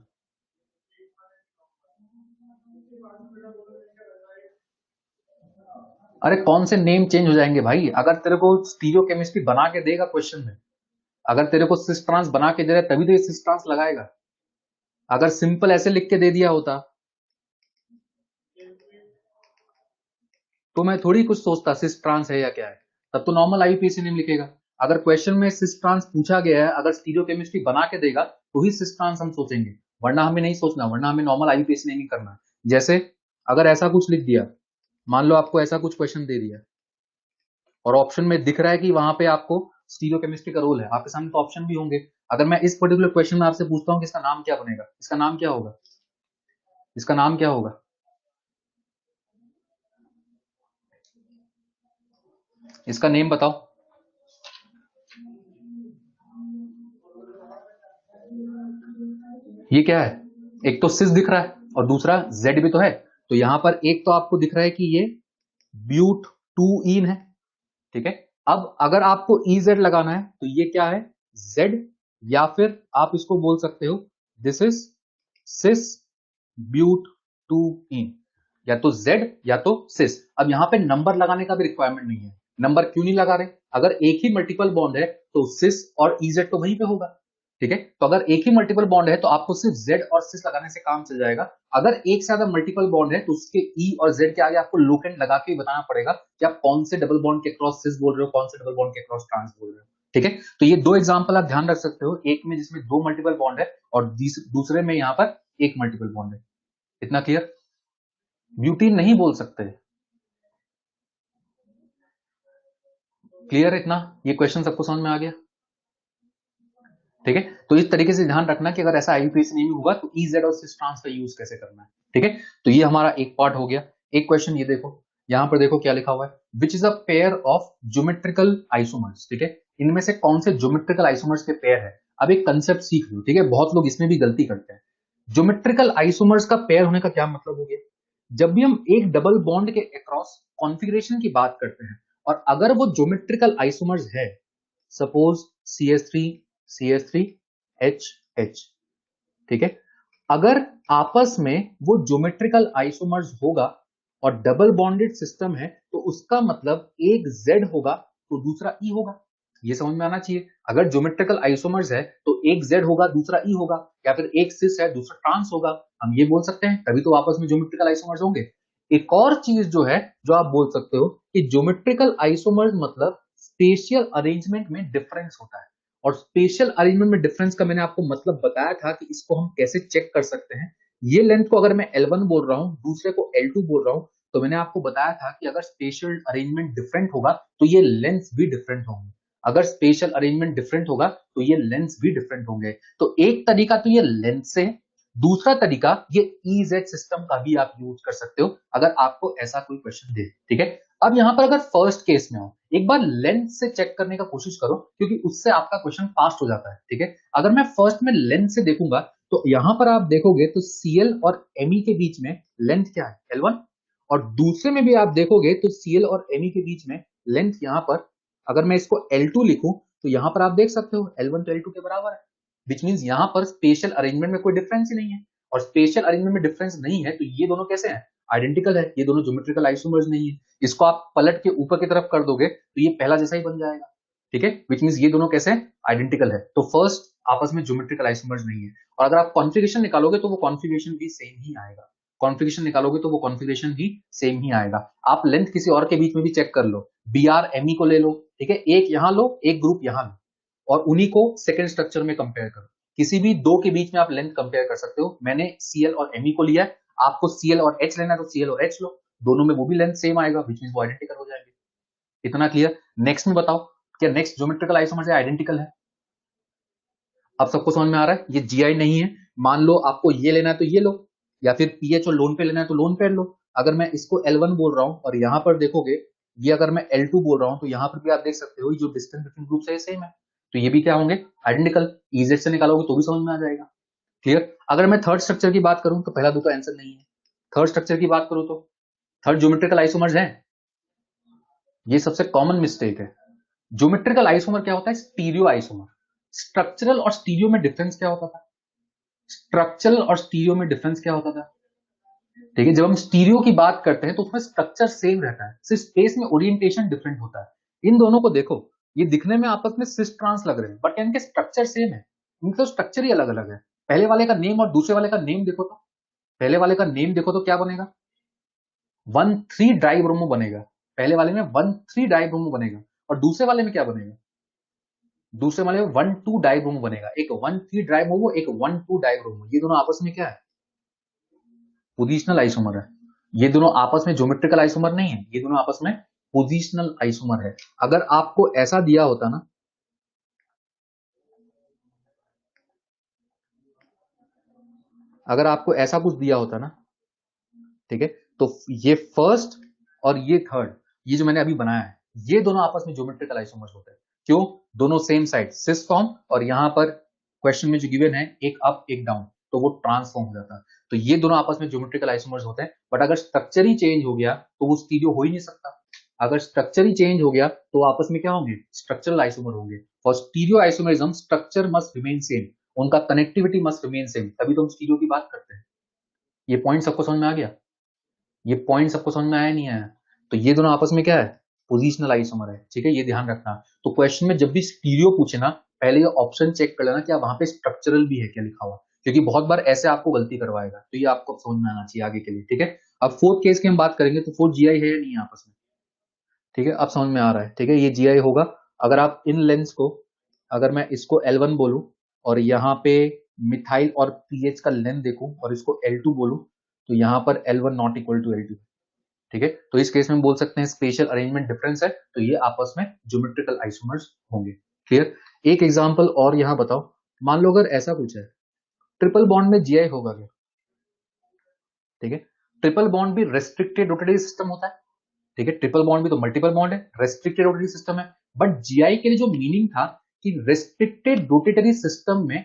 अरे कौन से नेम चेंज हो जाएंगे भाई? अगर तेरे को स्टीरियोकेमिस्ट्री बना के देगा क्वेश्चन में, अगर तेरे को सिस ट्रांस बना के दे रहा है तभी तो ये सिस ट्रांस लगाएगा। अगर सिंपल ऐसे लिख के दे दिया होता तो मैं थोड़ी कुछ सोचता सिस ट्रांस है या क्या है, तब तो नॉर्मल आईयूपीएसी नेम लिखेगा। अगर क्वेश्चन में सिस ट्रांस पूछा गया है, अगर स्टीरियोकेमिस्ट्री बना के देगा तो ही सिस ट्रांस हम सोचेंगे, वरना हमें नहीं सोचना, वरना हमें नॉर्मल आईयूपीएसी नेम ही करना है। जैसे अगर ऐसा कुछ लिख दिया, मान लो आपको ऐसा कुछ क्वेश्चन दे दिया और ऑप्शन में दिख रहा है कि वहां पे आपको स्टीरियोकेमिस्ट्री का रोल है, आपके सामने तो ऑप्शन भी होंगे। अगर मैं इस पर्टिकुलर क्वेश्चन में आपसे पूछता हूँ कि इसका नाम क्या बनेगा, इसका नाम क्या होगा, इसका नाम क्या होगा, इसका नेम बताओ। ये क्या है? एक तो सिस दिख रहा है और दूसरा जेड भी तो है। तो यहां पर एक तो आपको दिख रहा है कि ये ब्यूट 2 इन है, ठीक है। अब अगर आपको EZ लगाना है तो ये क्या है, Z, या फिर आप इसको बोल सकते हो दिस इज सिस ब्यूट 2 इन, या तो Z या तो सिस। अब यहां पे नंबर लगाने का भी रिक्वायरमेंट नहीं है। नंबर क्यों नहीं लगा रहे? अगर एक ही मल्टीपल बॉन्ड है तो सिस और EZ तो वहीं पे होगा, ठीक है। तो अगर एक ही मल्टीपल बॉन्ड है तो आपको सिर्फ Z और सिस लगाने से काम चल जाएगा। अगर एक से ज्यादा मल्टीपल बॉन्ड है तो उसके E और Z के आगे आपको लोकेंट लगा के बताना पड़ेगा कि आप कौन से डबल बॉन्ड के क्रॉस सिस बोल रहे हो, कौन से डबल बॉन्ड के क्रॉस ट्रांस बोल रहे हो, ठीक है। तो ये दो एग्जांपल आप ध्यान रख सकते हो, एक में जिसमें 2 मल्टीपल बॉन्ड है और दूसरे में यहाँ पर 1 मल्टीपल बॉन्ड है। इतना क्लियर? ब्यूटीन नहीं बोल सकते। क्लियर इतना? ये क्वेश्चन सबको समझ में आ गया, ठीक है। तो इस तरीके से ध्यान रखना कि अगर ऐसा आईयूपीएसी नहीं होगा तो EZ और सिस ट्रांस का यूज कैसे करना है, ठीक है। तो ये हमारा एक पार्ट हो गया। एक क्वेश्चन ये देखो, यहां पर देखो क्या लिखा हुआ है, which is a pair of geometrical isomers, ठीक है। इनमें से कौन से ज्योमेट्रिकल आइसोमर्स के पेयर है? अब एक कंसेप्ट सीख लो, ठीक है, बहुत लोग इसमें भी गलती करते हैं। ज्योमेट्रिकल आइसोमर्स का पेयर होने का क्या मतलब हो गया? जब भी हम एक डबल बॉन्ड के अक्रॉस कॉन्फ़िगरेशन की बात करते हैं और अगर वो ज्योमेट्रिकल आइसोमर्स है, सपोज CH3 CH3 HH, ठीक है, अगर आपस में वो ज्योमेट्रिकल आइसोमर्स होगा और डबल बॉन्डेड सिस्टम है तो उसका मतलब एक Z होगा तो दूसरा E होगा। ये समझ में आना चाहिए। अगर ज्योमेट्रिकल आइसोमर्स है तो एक Z होगा दूसरा E होगा, या फिर एक सिस है दूसरा ट्रांस होगा, हम ये बोल सकते हैं, तभी तो आपस में ज्योमेट्रिकल आइसोमर्स होंगे। एक और चीज जो है जो आप बोल सकते हो कि ज्योमेट्रिकल आइसोमर्स मतलब स्पेशियल अरेंजमेंट में डिफरेंस होता है। और स्पेशल अरेंजमेंट में डिफरेंस का मैंने आपको मतलब बताया था कि इसको हम कैसे चेक कर सकते हैं। ये लेंथ को अगर मैं L1 बोल रहा हूं, दूसरे को L2 बोल रहा हूं, तो मैंने आपको बताया था कि अगर स्पेशल अरेंजमेंट डिफरेंट होगा तो ये लेंथ भी डिफरेंट होंगे। अगर स्पेशल अरेंजमेंट डिफरेंट होगा तो ये लेंथ भी डिफरेंट होंगे। तो एक तरीका तो ये लेंथ से, दूसरा तरीका ये EZ सिस्टम का भी आप यूज कर सकते हो अगर आपको ऐसा कोई क्वेश्चन दे, ठीक है। अब यहां पर अगर फर्स्ट केस में हो, एक बार लेंथ से चेक करने का कोशिश करो क्योंकि उससे आपका क्वेश्चन फास्ट हो जाता है, ठीक है। अगर मैं फर्स्ट में लेंथ से देखूंगा तो यहां पर आप देखोगे तो Cl और Me के बीच में लेंथ क्या है, L1, और दूसरे में भी आप देखोगे तो Cl और Me के बीच में लेंथ यहां पर, अगर मैं इसको L2 लिखूं तो यहां पर आप देख सकते हो L1 तो L2 के बराबर है, विच मींस यहां पर स्पेशल अरेंजमेंट में कोई डिफरेंस ही नहीं है। और स्पेशल अरेंजमेंट में डिफरेंस नहीं है तो ये दोनों कैसे हैं, आइडेंटिकल है, ये दोनों ज्योमेट्रिकल आइसोमर्स नहीं है। इसको आप पलट के ऊपर की तरफ कर दोगे तो ये पहला जैसा ही बन जाएगा, ठीक है, विच मींस ये दोनों कैसे हैं, आइडेंटिकल है। तो फर्स्ट आपस में ज्योमेट्रिकल आइसोमर्स नहीं है। और अगर आप कॉन्फ़िगरेशन निकालोगे तो वो कॉन्फ़िगरेशन भी सेम ही आएगा, कॉन्फ़िगरेशन निकालोगे तो वो कॉन्फ़िगरेशन भी सेम ही आएगा। आप लेंथ किसी और के बीच में भी चेक कर लो, BR ME को ले लो, ठीक है, एक यहां लो एक ग्रुप यहां लो और उन्हीं को सेकेंड स्ट्रक्चर में कंपेयर करो। किसी भी दो के बीच में आप लेंथ कंपेयर कर सकते हो। मैंने Cl और Me को लिया है, आपको Cl और H लेना है तो Cl और H लो, दोनों में वो भी लेंथ सेम आएगा, विच मींस वो आइडेंटिकल हो जाएंगे। इतना क्लियर? नेक्स्ट में बताओ, क्या नेक्स्ट ज्योमेट्रिकल आइसोमर है आइडेंटिकल है? अब सबको समझ में आ रहा है? ये GI नहीं है। मान लो आपको ये लेना है तो ये लो, या फिर PH और लोन पे लेना है तो लोन पेयर लो। अगर मैं इसको L1 बोल रहा हूं और यहां पर देखोगे ये अगर मैं L2 बोल रहा हूं तो यहां पर भी आप देख सकते हो जो डिस्टेंस बिटवीन ग्रुप्स है सेम है, तो ये भी क्या होंगे, आइडेंटिकल। EZ से निकालोगे तो भी समझ में आ जाएगा। क्लियर? अगर मैं थर्ड स्ट्रक्चर की बात करूं तो पहला दो का आंसर नहीं है। थर्ड स्ट्रक्चर की बात करूं तो थर्ड ज्योमेट्रिकल आइसोमर्स हैं, ये सबसे कॉमन मिस्टेक है। ज्योमेट्रिकल आइसोमर क्या होता है, स्टीरियो आइसोमर। स्ट्रक्चरल और स्टीरियो में डिफरेंस क्या होता था, स्ट्रक्चरल और स्टीरियो में डिफरेंस क्या होता था, ठीक है, जब हम स्टीरियो की बात करते हैं तो उसमें स्ट्रक्चर सेम रहता है, सिर्फ स्पेस में ओरिएंटेशन डिफरेंट होता है। इन दोनों को देखो, ये दिखने में आपस में सिस ट्रांस लग रहे हैं, बट इनके स्ट्रक्चर सेम है, इनके तो स्ट्रक्चर ही अलग अलग है। पहले वाले का नेम और दूसरे वाले का नेम देखो तो, पहले वाले का नेम देखो तो क्या बनेगा, 1,3 डाइब्रोमो बनेगा। पहले वाले में 1,3 डाइब्रोमो बनेगा, और दूसरे वाले में क्या बनेगा, दूसरे वाले में 1,2 डाइब्रोमो बनेगा। एक 1,3 डाइब्रोमो, एक 1,2 डाइब्रोमो, ये दोनों आपस में क्या है, पोजिशनल आइसोमर है। ये दोनों आपस में ज्योमेट्रिकल आइसोमर नहीं है, ये दोनों आपस में पोजिशनल आइसोमर है। अगर आपको ऐसा दिया होता ना, अगर आपको ऐसा कुछ दिया होता ना, ठीक है, तो ये फर्स्ट और ये थर्ड, ये जो मैंने अभी बनाया है, ये दोनों आपस में ज्योमेट्रिकल आइसोमर्स होते हैं। क्यों, दोनों सेम साइड सिस फॉर्म, और यहां पर क्वेश्चन में जो गिवन है एक अप एक डाउन, तो वो ट्रांसफॉर्म हो जाता है। तो ये दोनों आपस में ज्योमेट्रिकल आइसोमर्स होते हैं। बट अगर स्ट्रक्चर ही चेंज हो गया तो वो स्टीरियो हो ही नहीं सकता। अगर स्ट्रक्चर ही चेंज हो गया तो आपस में क्या होंगे, स्ट्रक्चरल आइसोमर होंगे। For stereo isomerism structure must remain same, उनका कनेक्टिविटी मस्ट रिमेन सेम, तभी तो हम स्टीरियो की बात करते हैं। ये पॉइंट सबको समझ में आ गया, ये पॉइंट सबको समझ में आया नहीं आया। तो ये दोनों आपस में क्या है, पोजिशनल आइसोमर है। ठीक है, ये ध्यान रखना। तो क्वेश्चन में जब भी स्टीरियो पूछे ना, पहले ये ऑप्शन चेक कर लेना क्या वहां पे स्ट्रक्चरल भी है क्या लिखा हुआ, क्योंकि बहुत बार ऐसे आपको गलती करवाएगा। तो ये आपको समझ में आना चाहिए आगे के लिए। ठीक है, अब फोर्थ केस की हम बात करेंगे, तो फोर्थ जीआई है या नहीं है आपस में। ठीक है, अब समझ में आ रहा है। ठीक है, ये जीआई होगा। अगर आप इन लेंस को, अगर मैं इसको L1 बोलूं और यहाँ पे मिथाइल और पीएच का लेंथ देखूं और इसको L2 बोलूं, तो यहाँ पर L1 not equal to L2। ठीक है, तो इस केस में बोल सकते हैं स्पेशल अरेंजमेंट डिफरेंस है, तो ये आपस में ज्योमेट्रिकल आइसोमर्स होंगे। क्लियर। एक एग्जांपल और यहां बताओ, मान लो अगर ऐसा कुछ है, ट्रिपल बॉन्ड में जीआई होगा क्या। ठीक है, ट्रिपल बॉन्ड भी रेस्ट्रिक्टेड रोटेटरी सिस्टम होता है। ठीक है, ट्रिपल बॉन्ड भी तो मल्टीपल बॉन्ड है, रेस्ट्रिक्टेड रोटेटरी सिस्टम है। बट जीआई के लिए जो मीनिंग था कि रेस्ट्रिक्टेड रोटेटरी सिस्टम में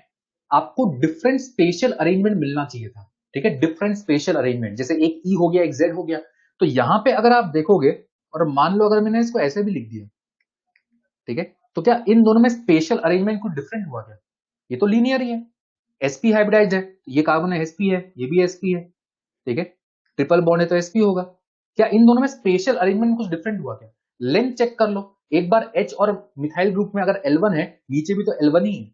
आपको डिफरेंट स्पेशल अरेंजमेंट मिलना चाहिए था। ठीक है, डिफरेंट स्पेशल अरेंजमेंट, जैसे एक ई हो गया, एक जेड हो गया। तो यहां पे अगर आप देखोगे, और मान लो अगर मैंने इसको ऐसे भी लिख दिया, ठीक है, तो क्या इन दोनों में स्पेशल अरेंजमेंट कुछ डिफरेंट हुआ क्या, ये तो लीनियर ही है। sp हाइब्रिडाइज्ड है, ये कार्बन है sp है, ये भी sp है। ठीक है, ट्रिपल बॉन्ड है तो sp होगा। क्या इन दोनों में स्पेशल अरेंजमेंट कुछ डिफरेंट हुआ क्या, लेंथ चेक कर लो एक बार। H और मिथाइल ग्रुप में अगर L1 है, नीचे भी तो L1 ही है।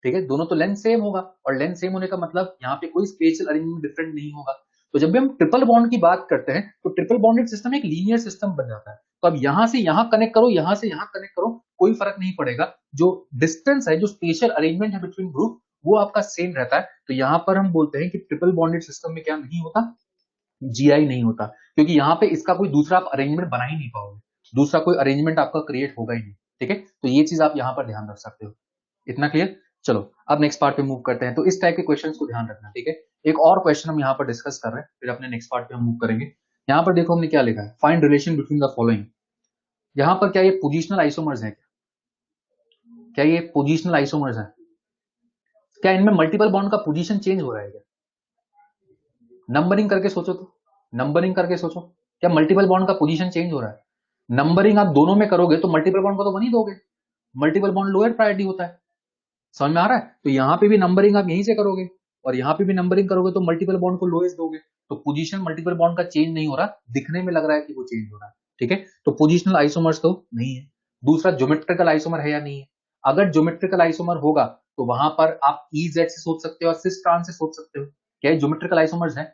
ठीक है, दोनों तो लेंथ सेम होगा, और लेंथ सेम होने का मतलब यहाँ पे कोई स्पेशल अरेंजमेंट डिफरेंट नहीं होगा। तो जब भी हम ट्रिपल बॉन्ड की बात करते हैं, तो ट्रिपल बॉन्डेड सिस्टम एक लीनियर सिस्टम बन जाता है। तो अब यहां से यहां कनेक्ट करो, यहां से यहां कनेक्ट करो, कोई फर्क नहीं पड़ेगा। जो डिस्टेंस है, जो स्पेशल अरेंजमेंट है बिटवीन ग्रुप, वो आपका सेम रहता है। तो यहां पर हम बोलते हैं कि ट्रिपल बॉन्डेड सिस्टम में क्या नहीं होता, जीआई नहीं होता, क्योंकि यहाँ पे इसका कोई दूसरा आप अरेंजमेंट बना ही नहीं पाओगे, दूसरा कोई अरेंजमेंट आपका क्रिएट होगा ही नहीं। ठीक है, तो ये चीज आप यहाँ पर ध्यान रख सकते हो। इतना क्लियर। चलो अब नेक्स्ट पार्ट पे मूव करते हैं। तो इस टाइप के क्वेश्चंस को ध्यान रखना। ठीक है, एक और क्वेश्चन हम यहाँ पर डिस्कस कर रहे हैं, फिर अपने नेक्स्ट पार्ट पे हम मूव करेंगे। यहाँ पर देखो हमने क्या लिखा है, find relation between the following. यहाँ पर क्या ये पोजिशनल आइसोमर्स है, क्या ये पोजिशनल आइसोमर्स है, क्या इनमें मल्टीपल बॉन्ड का पोजीशन चेंज हो रहा है क्या। नंबरिंग करके सोचो, तो नंबरिंग करके सोचो, क्या मल्टीपल बॉन्ड का पोजीशन चेंज हो रहा है। नंबरिंग आप दोनों में करोगे तो मल्टीपल बॉन्ड को तो बनी दोगे, मल्टीपल बॉन्ड लोअर प्रायोरिटी होता है। समझ में आ रहा है। तो यहाँ पे भी नंबरिंग आप यहीं से करोगे, और यहाँ पे भी नंबरिंग करोगे तो मल्टीपल बॉन्ड को लोएस्ट दोगे। तो पोजीशन मल्टीपल बॉन्ड का चेंज नहीं हो रहा, दिखने में लग रहा है कि वो चेंज हो रहा है। ठीक है, तो पोजिशनल आइसोमर्स तो नहीं है। दूसरा, ज्योमेट्रिकल आइसोमर है या नहीं है। अगर ज्योमेट्रिकल आइसोमर होगा तो वहां पर आप EZ से सोच सकते हो और सिस ट्रांस से सोच सकते हो। क्या ये ज्योमेट्रिकल आइसोमर्स है।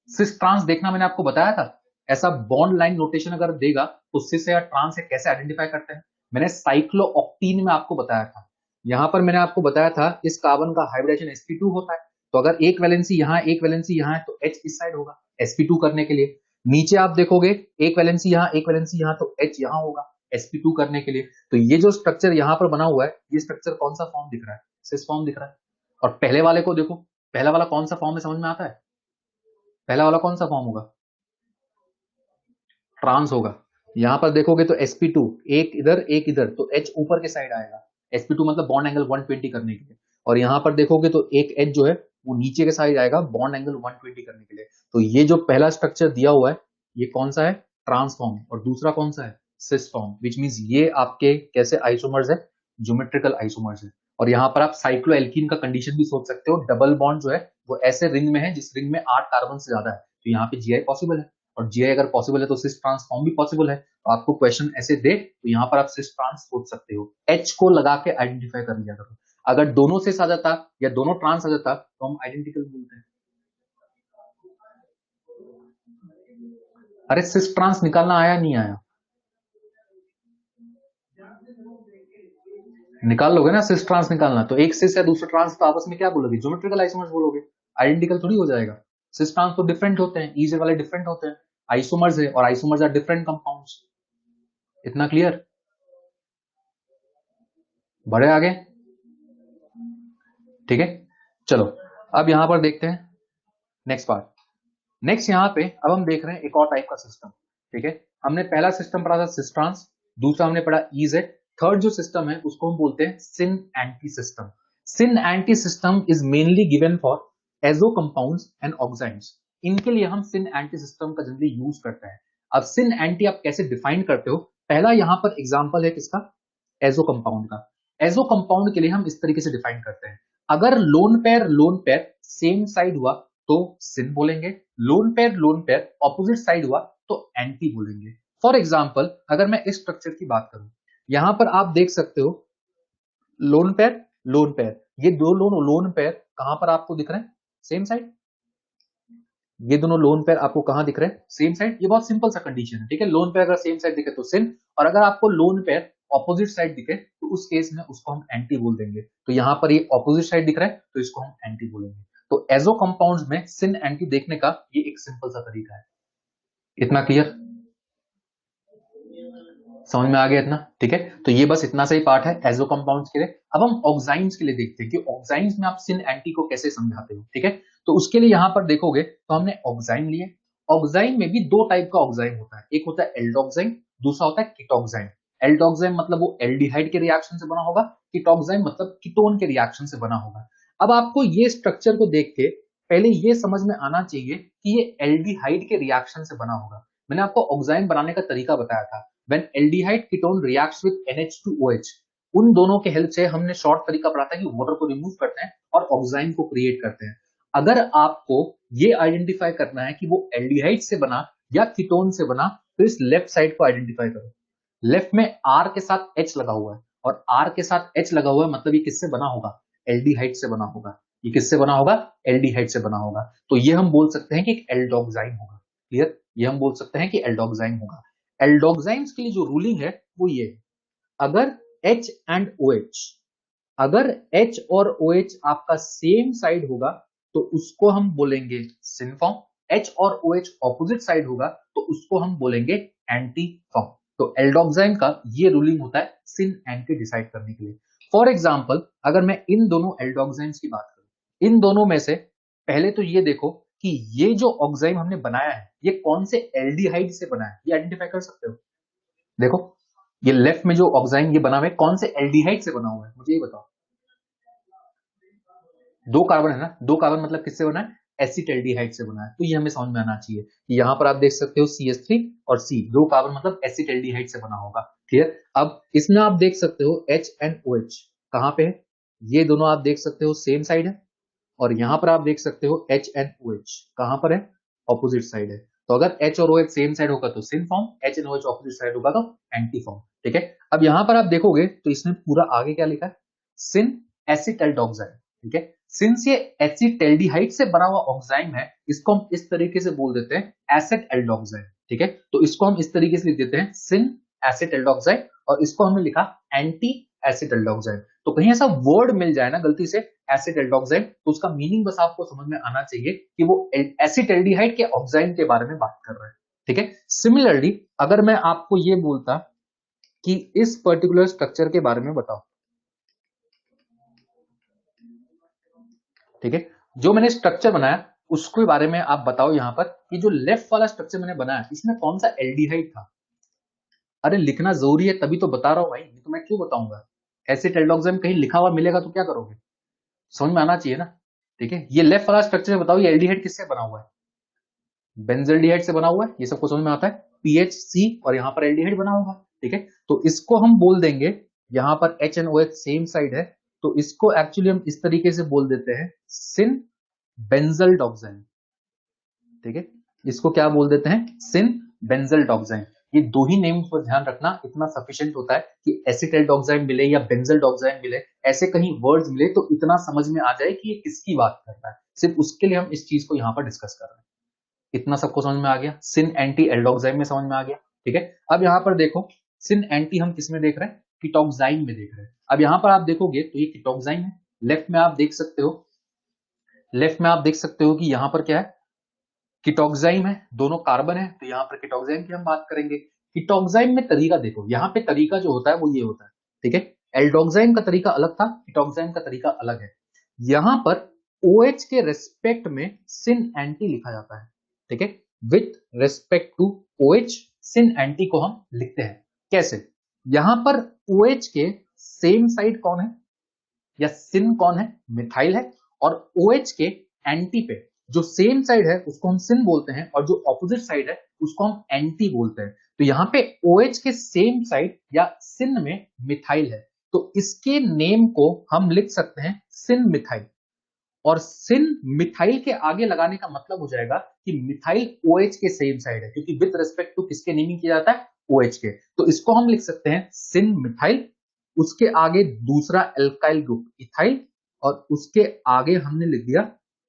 सिस ट्रांस देखना मैंने आपको बताया था, ऐसा बॉन्ड लाइन नोटेशन अगर देगा तो सिस या ट्रांस है कैसे आइडेंटिफाई करते हैं। मैंने साइक्लोऑक्टीन में आपको बताया था। यहां पर मैंने आपको बताया था इस कार्बन का हाइब्रिडेशन sp2 होता है, तो अगर एक वैलेंसी यहां एक वैलेंसी यहां है तो H इस साइड होगा sp2 करने के लिए। नीचे आप देखोगे एक वैलेंसी यहां एक वैलेंसी यहां, तो H यहां होगा sp2 करने के लिए। तो ये जो स्ट्रक्चर यहां पर बना हुआ है, ये स्ट्रक्चर कौन सा फॉर्म दिख रहा है, सिस फॉर्म दिख रहा है। और पहले वाले को देखो, पहला वाला कौन सा फॉर्म है, समझ में आता है। पहला वाला कौन सा फॉर्म होगा, ट्रांस होगा। यहां पर देखोगे तो sp2 एक इधर एक इधर, तो H ऊपर के साइड आएगा। sp2 मतलब बॉन्ड एंगल 120 करने के लिए। और यहां पर देखोगे तो एक H जो है वो नीचे के साइड आएगा बॉन्ड एंगल 120 करने के लिए। तो ये जो पहला स्ट्रक्चर दिया हुआ है, ये कौन सा है, ट्रांसफॉर्म। और दूसरा कौन सा है, सिस फॉर्म, विच मींस ये आपके कैसे आइसोमर्स है, ज्योमेट्रिकल आइसोमर्स है। और यहाँ पर आप साइक्लोएल्कीन का कंडीशन भी सोच सकते हो। डबल बॉन्ड जो है वो ऐसे रिंग में है जिस रिंग में 8 कार्बन से ज्यादा है, तो यहाँ पे जीआई पॉसिबल है, और जीआई अगर पॉसिबल है तो सिस ट्रांस फॉर्म भी पॉसिबल है। तो आपको क्वेश्चन ऐसे दे तो यहाँ पर आप सिस ट्रांस सोच सकते हो, एच को लगा के आइडेंटिफाई कर लिया करो। अगर दोनों सिस आ जाता या दोनों ट्रांस आ जाता तो हम आइडेंटिकल बोलते हैं। अरे सिस ट्रांस निकालना आया नहीं आया, निकाल लोगे ना सिस ट्रांस निकालना, तो एक सिस या दूसरा ट्रांस तो आपस में क्या बोलोगे, ज्योमेट्रिकल आइसोमर्स बोलोगे, आइडेंटिकल थोड़ी हो जाएगा। सिस ट्रांस तो डिफरेंट होते हैं, ईजे वाले डिफरेंट होते हैं, आइसोमर्स है और आइसोमर्स आर डिफरेंट कंपाउंड्स। इतना क्लियर? बढ़े आगे? ठीक है, चलो अब यहां पर देखते हैं नेक्स्ट पार्ट। नेक्स्ट यहाँ पे अब हम देख रहे हैं एक और टाइप का सिस्टम। ठीक है, हमने पहला सिस्टम पढ़ा था सिस ट्रांस, दूसरा हमने पढ़ा ईजेड, थर्ड जो सिस्टम है उसको हम बोलते हैं syn anti system. Syn anti system is mainly given for azo compounds and oxides. इनके लिए हम सिन एंटी सिस्टम का जनरली यूज करते हैं। अब सिन एंटी आप कैसे डिफाइन करते हो, पहला यहां पर एग्जांपल है किसका, एजो कंपाउंड का। एजो कंपाउंड के लिए हम इस तरीके से डिफाइन करते हैं, अगर लोन पेयर सेम साइड हुआ तो सिन बोलेंगे, लोन पेयर ऑपोजिट साइड हुआ तो एंटी बोलेंगे। फॉर एग्जाम्पल अगर मैं इस स्ट्रक्चर की बात करूं, यहां पर आप देख सकते हो लोन पेयर, ये दो लोन पेयर कहां पर आपको दिख रहे हैं, सेम साइड। ये दोनों लोन पेयर आपको कहां दिख रहे हैं, सेम साइड। ये बहुत सिंपल सा कंडीशन है, ठीक है। लोन पेयर अगर सेम साइड दिखे तो सिन, और अगर आपको लोन पेयर ऑपोजिट साइड दिखे तो उस केस में उसको हम एंटी बोल देंगे। तो यहां पर ये ऑपोजिट साइड दिख रहा है तो इसको हम एंटी बोलेंगे। तो एजो कंपाउंड्स में सिन एंटी देखने का ये एक सिंपल सा तरीका है। इतना क्लियर, समझ में आ गया इतना? ठीक है, तो ये बस इतना सा ही पार्ट है एजो कंपाउंड्स के लिए। अब हम ऑक्साइड्स के लिए देखते हैं कि ऑक्साइड्स में आप सिन एंटी को कैसे समझाते हो। ठीक है, तो उसके लिए यहां पर देखोगे तो हमने ऑक्साइन लिए। ऑक्साइन में भी दो टाइप का ऑक्साइन होता है, एक होता है एल्डोक्साइन, दूसरा होता है कीटोक्साइन। एल्डोक्साइन मतलब वो एल्डिहाइड के रिएक्शन से बना होगा, कीटोक्साइन मतलब कीटोन के रिएक्शन से बना होगा। अब आपको ये स्ट्रक्चर को देख के पहले ये समझ में आना चाहिए कि ये एल्डिहाइड के रिएक्शन से बना होगा। मैंने आपको ऑक्साइन बनाने का तरीका बताया था, when aldehyde ketone reacts with NH2OH, उन दोनों के हेल्प से हमने शॉर्ट तरीका पढ़ा था कि वाटर को रिमूव करते हैं और ऑक्साइन को क्रिएट करते हैं। अगर आपको ये आइडेंटिफाई करना है कि वो एल्डिहाइड से बना या कीटोन से बना, तो इस लेफ्ट साइड को आइडेंटिफाई करो। लेफ्ट में R के साथ H लगा हुआ है, और R के साथ H लगा हुआ है मतलब ये किससे बना होगा, एल्डिहाइड से बना होगा। ये किससे बना होगा, एल्डिहाइड से बना होगा। तो ये हम बोल सकते हैं कि एक एल्डोक्साइन होगा। क्लियर, ये हम बोल सकते हैं कि एल्डोक्साइन होगा। एल्डोक्साइन्स के लिए जो रूलिंग है वो ये है, अगर H एंड OH, अगर H और OH आपका सेम साइड होगा तो उसको हम बोलेंगे सिन फॉर्म, H और OH ऑपोजिट साइड होगा तो उसको हम बोलेंगे एंटी फॉर्म। तो एल्डोक्साइन का ये रूलिंग होता है सिन एंटी डिसाइड करने के लिए। फॉर एग्जाम्पल अगर मैं इन दोनों एल्डोक्साइन्स की बात करूं, इन दोनों में से पहले तो ये देखो कि ये जो ऑक्साइन हमने बनाया है ये कौन से एल्डिहाइड से बना है, ये आइडेंटिफाई कर सकते हो। देखो ये लेफ्ट में जो ऑक्साइन ये बना हुआ है कौन से एल्डिहाइड से बना हुआ है, मुझे ये बताओ। दो कार्बन है ना, दो कार्बन मतलब किससे बना है, एसिटाल्डिहाइड से बना है। तो ये हमें समझ में आना चाहिए कि यहां पर आप देख सकते हो CH3 और C, दो कार्बन मतलब एसिटाल्डिहाइड से बना होगा। क्लियर, अब इसमें आप देख सकते हो H एंड OH कहां पे है, ये दोनों आप देख सकते हो सेम साइड है, और यहां पर आप देख सकते हो H एंड OH कहां पर है, ऑपोजिट साइड है। तो अगर H और OH सेम साइड होगा तो syn form, H and OH opposite side होगा तो एंटी फॉर्म। ठीक है, अब यहां पर आप देखोगे तो इसमें पूरा आगे क्या लिखा है, सिन एसिटल्डोक्साइन। ठीक है, सिंस ये एसिटल्डिहाइड से बना हुआ ऑक्साइन है, इसको हम इस तरीके से बोल देते हैं एसिड एल्डोक्साइन। ठीक है, तो इसको हम इस तरीके से लिख देते हैं सिन एसिड एल्डोक्साइन, और इसको हमने लिखा एंटी एसिड एल्डोक्साइन। तो कहीं ऐसा वर्ड मिल जाए ना गलती से एसिड एल्डोक्साइन, तो उसका मीनिंग बस आपको समझ में आना चाहिए कि वो एसिटल्डिहाइड के ऑक्साइन के बारे में बात कर रहे हैं। ठीक है, सिमिलरली अगर मैं आपको ये बोलता कि इस पर्टिकुलर स्ट्रक्चर के बारे में बताओ, ठीक है, जो मैंने स्ट्रक्चर बनाया उसके बारे में आप बताओ यहां पर कि जो लेफ्ट वाला स्ट्रक्चर मैंने बनाया इसमें कौन सा एल्डिहाइड था। अरे लिखना जरूरी है तभी तो बता रहा हूं भाई, नहीं तो मैं क्यों बताऊंगा। एसिड एल्डोक्साइन कहीं लिखा हुआ मिलेगा तो क्या करोगे, समझ में आना चाहिए ना। ठीक है, ये लेफ्ट वाला स्ट्रक्चर बताओ ये एल्डिहाइड किससे बना हुआ है, बेंजल्डिहाइड से बना हुआ है, ये सबको समझ में आता है, PHC और यहां पर एल्डिहाइड बना होगा। ठीक है, तो इसको हम बोल देंगे, यहां पर H and OH same side है तो इसको एक्चुअली हम इस तरीके से बोल देते हैं सिन बेंजल्डोक्साइन। ठीक है, इसको क्या बोल देते हैं, सिन बेंजल डॉक्साइन। ये दो ही नेम्स पर ध्यान रखना, इतना सफिशिएंट होता है कि एसिटाइल डॉक्साइन मिले या बेंजल डॉक्साइन मिले, ऐसे कहीं वर्ड्स मिले तो इतना समझ में आ जाए कि ये किसकी बात कर रहा है। सिर्फ उसके लिए हम इस चीज को यहाँ पर डिस्कस कर रहे हैं। इतना सबको समझ में आ गया, सिन एंटी एल्डोक्साइन में समझ में आ गया। ठीक है, अब यहाँ पर देखो सिन एंटी हम किस में देख रहे हैं, कीटोक्साइन में देख रहे हैं। अब यहाँ पर आप देखोगे तो ये कीटोक्साइन है, लेफ्ट में आप देख सकते हो, लेफ्ट में आप देख सकते हो कि यहाँ पर क्या है, कीटोक्साइन है, दोनों कार्बन है, तो यहाँ पर कीटोक्साइन की हम बात करेंगे। कीटोक्साइन में तरीका देखो, यहाँ पे तरीका जो होता है वो ये होता है। ठीक है, एल्डोक्साइन का तरीका अलग था, कीटोक्साइन का तरीका अलग है। यहाँ पर OH के रेस्पेक्ट में सिन एंटी लिखा जाता है। ठीक है, with respect to OH syn anti को हम लिखते हैं। कैसे, यहां पर OH के सेम साइड कौन है या सिन कौन है, मिथाइल है, और OH के एंटी पे जो सेम साइड है उसको हम सिन बोलते हैं, और जो ऑपोजिट साइड है उसको हम एंटी बोलते हैं। तो यहाँ पे OH के सेम साइड या सिन में मिथाइल है, तो इसके नेम को हम लिख सकते हैं सिन मिथाइल। और सिन मिथाइल के आगे लगाने का मतलब हो जाएगा कि मिथाइल OH के सेम साइड है, क्योंकि विद रिस्पेक्ट टू किसके नेमिंग किया जाता है, OH के। तो इसको हम लिख सकते हैं सिन मिथाइल, उसके आगे दूसरा एल्काइल ग्रुप इथाइल, और उसके आगे हमने लिख दिया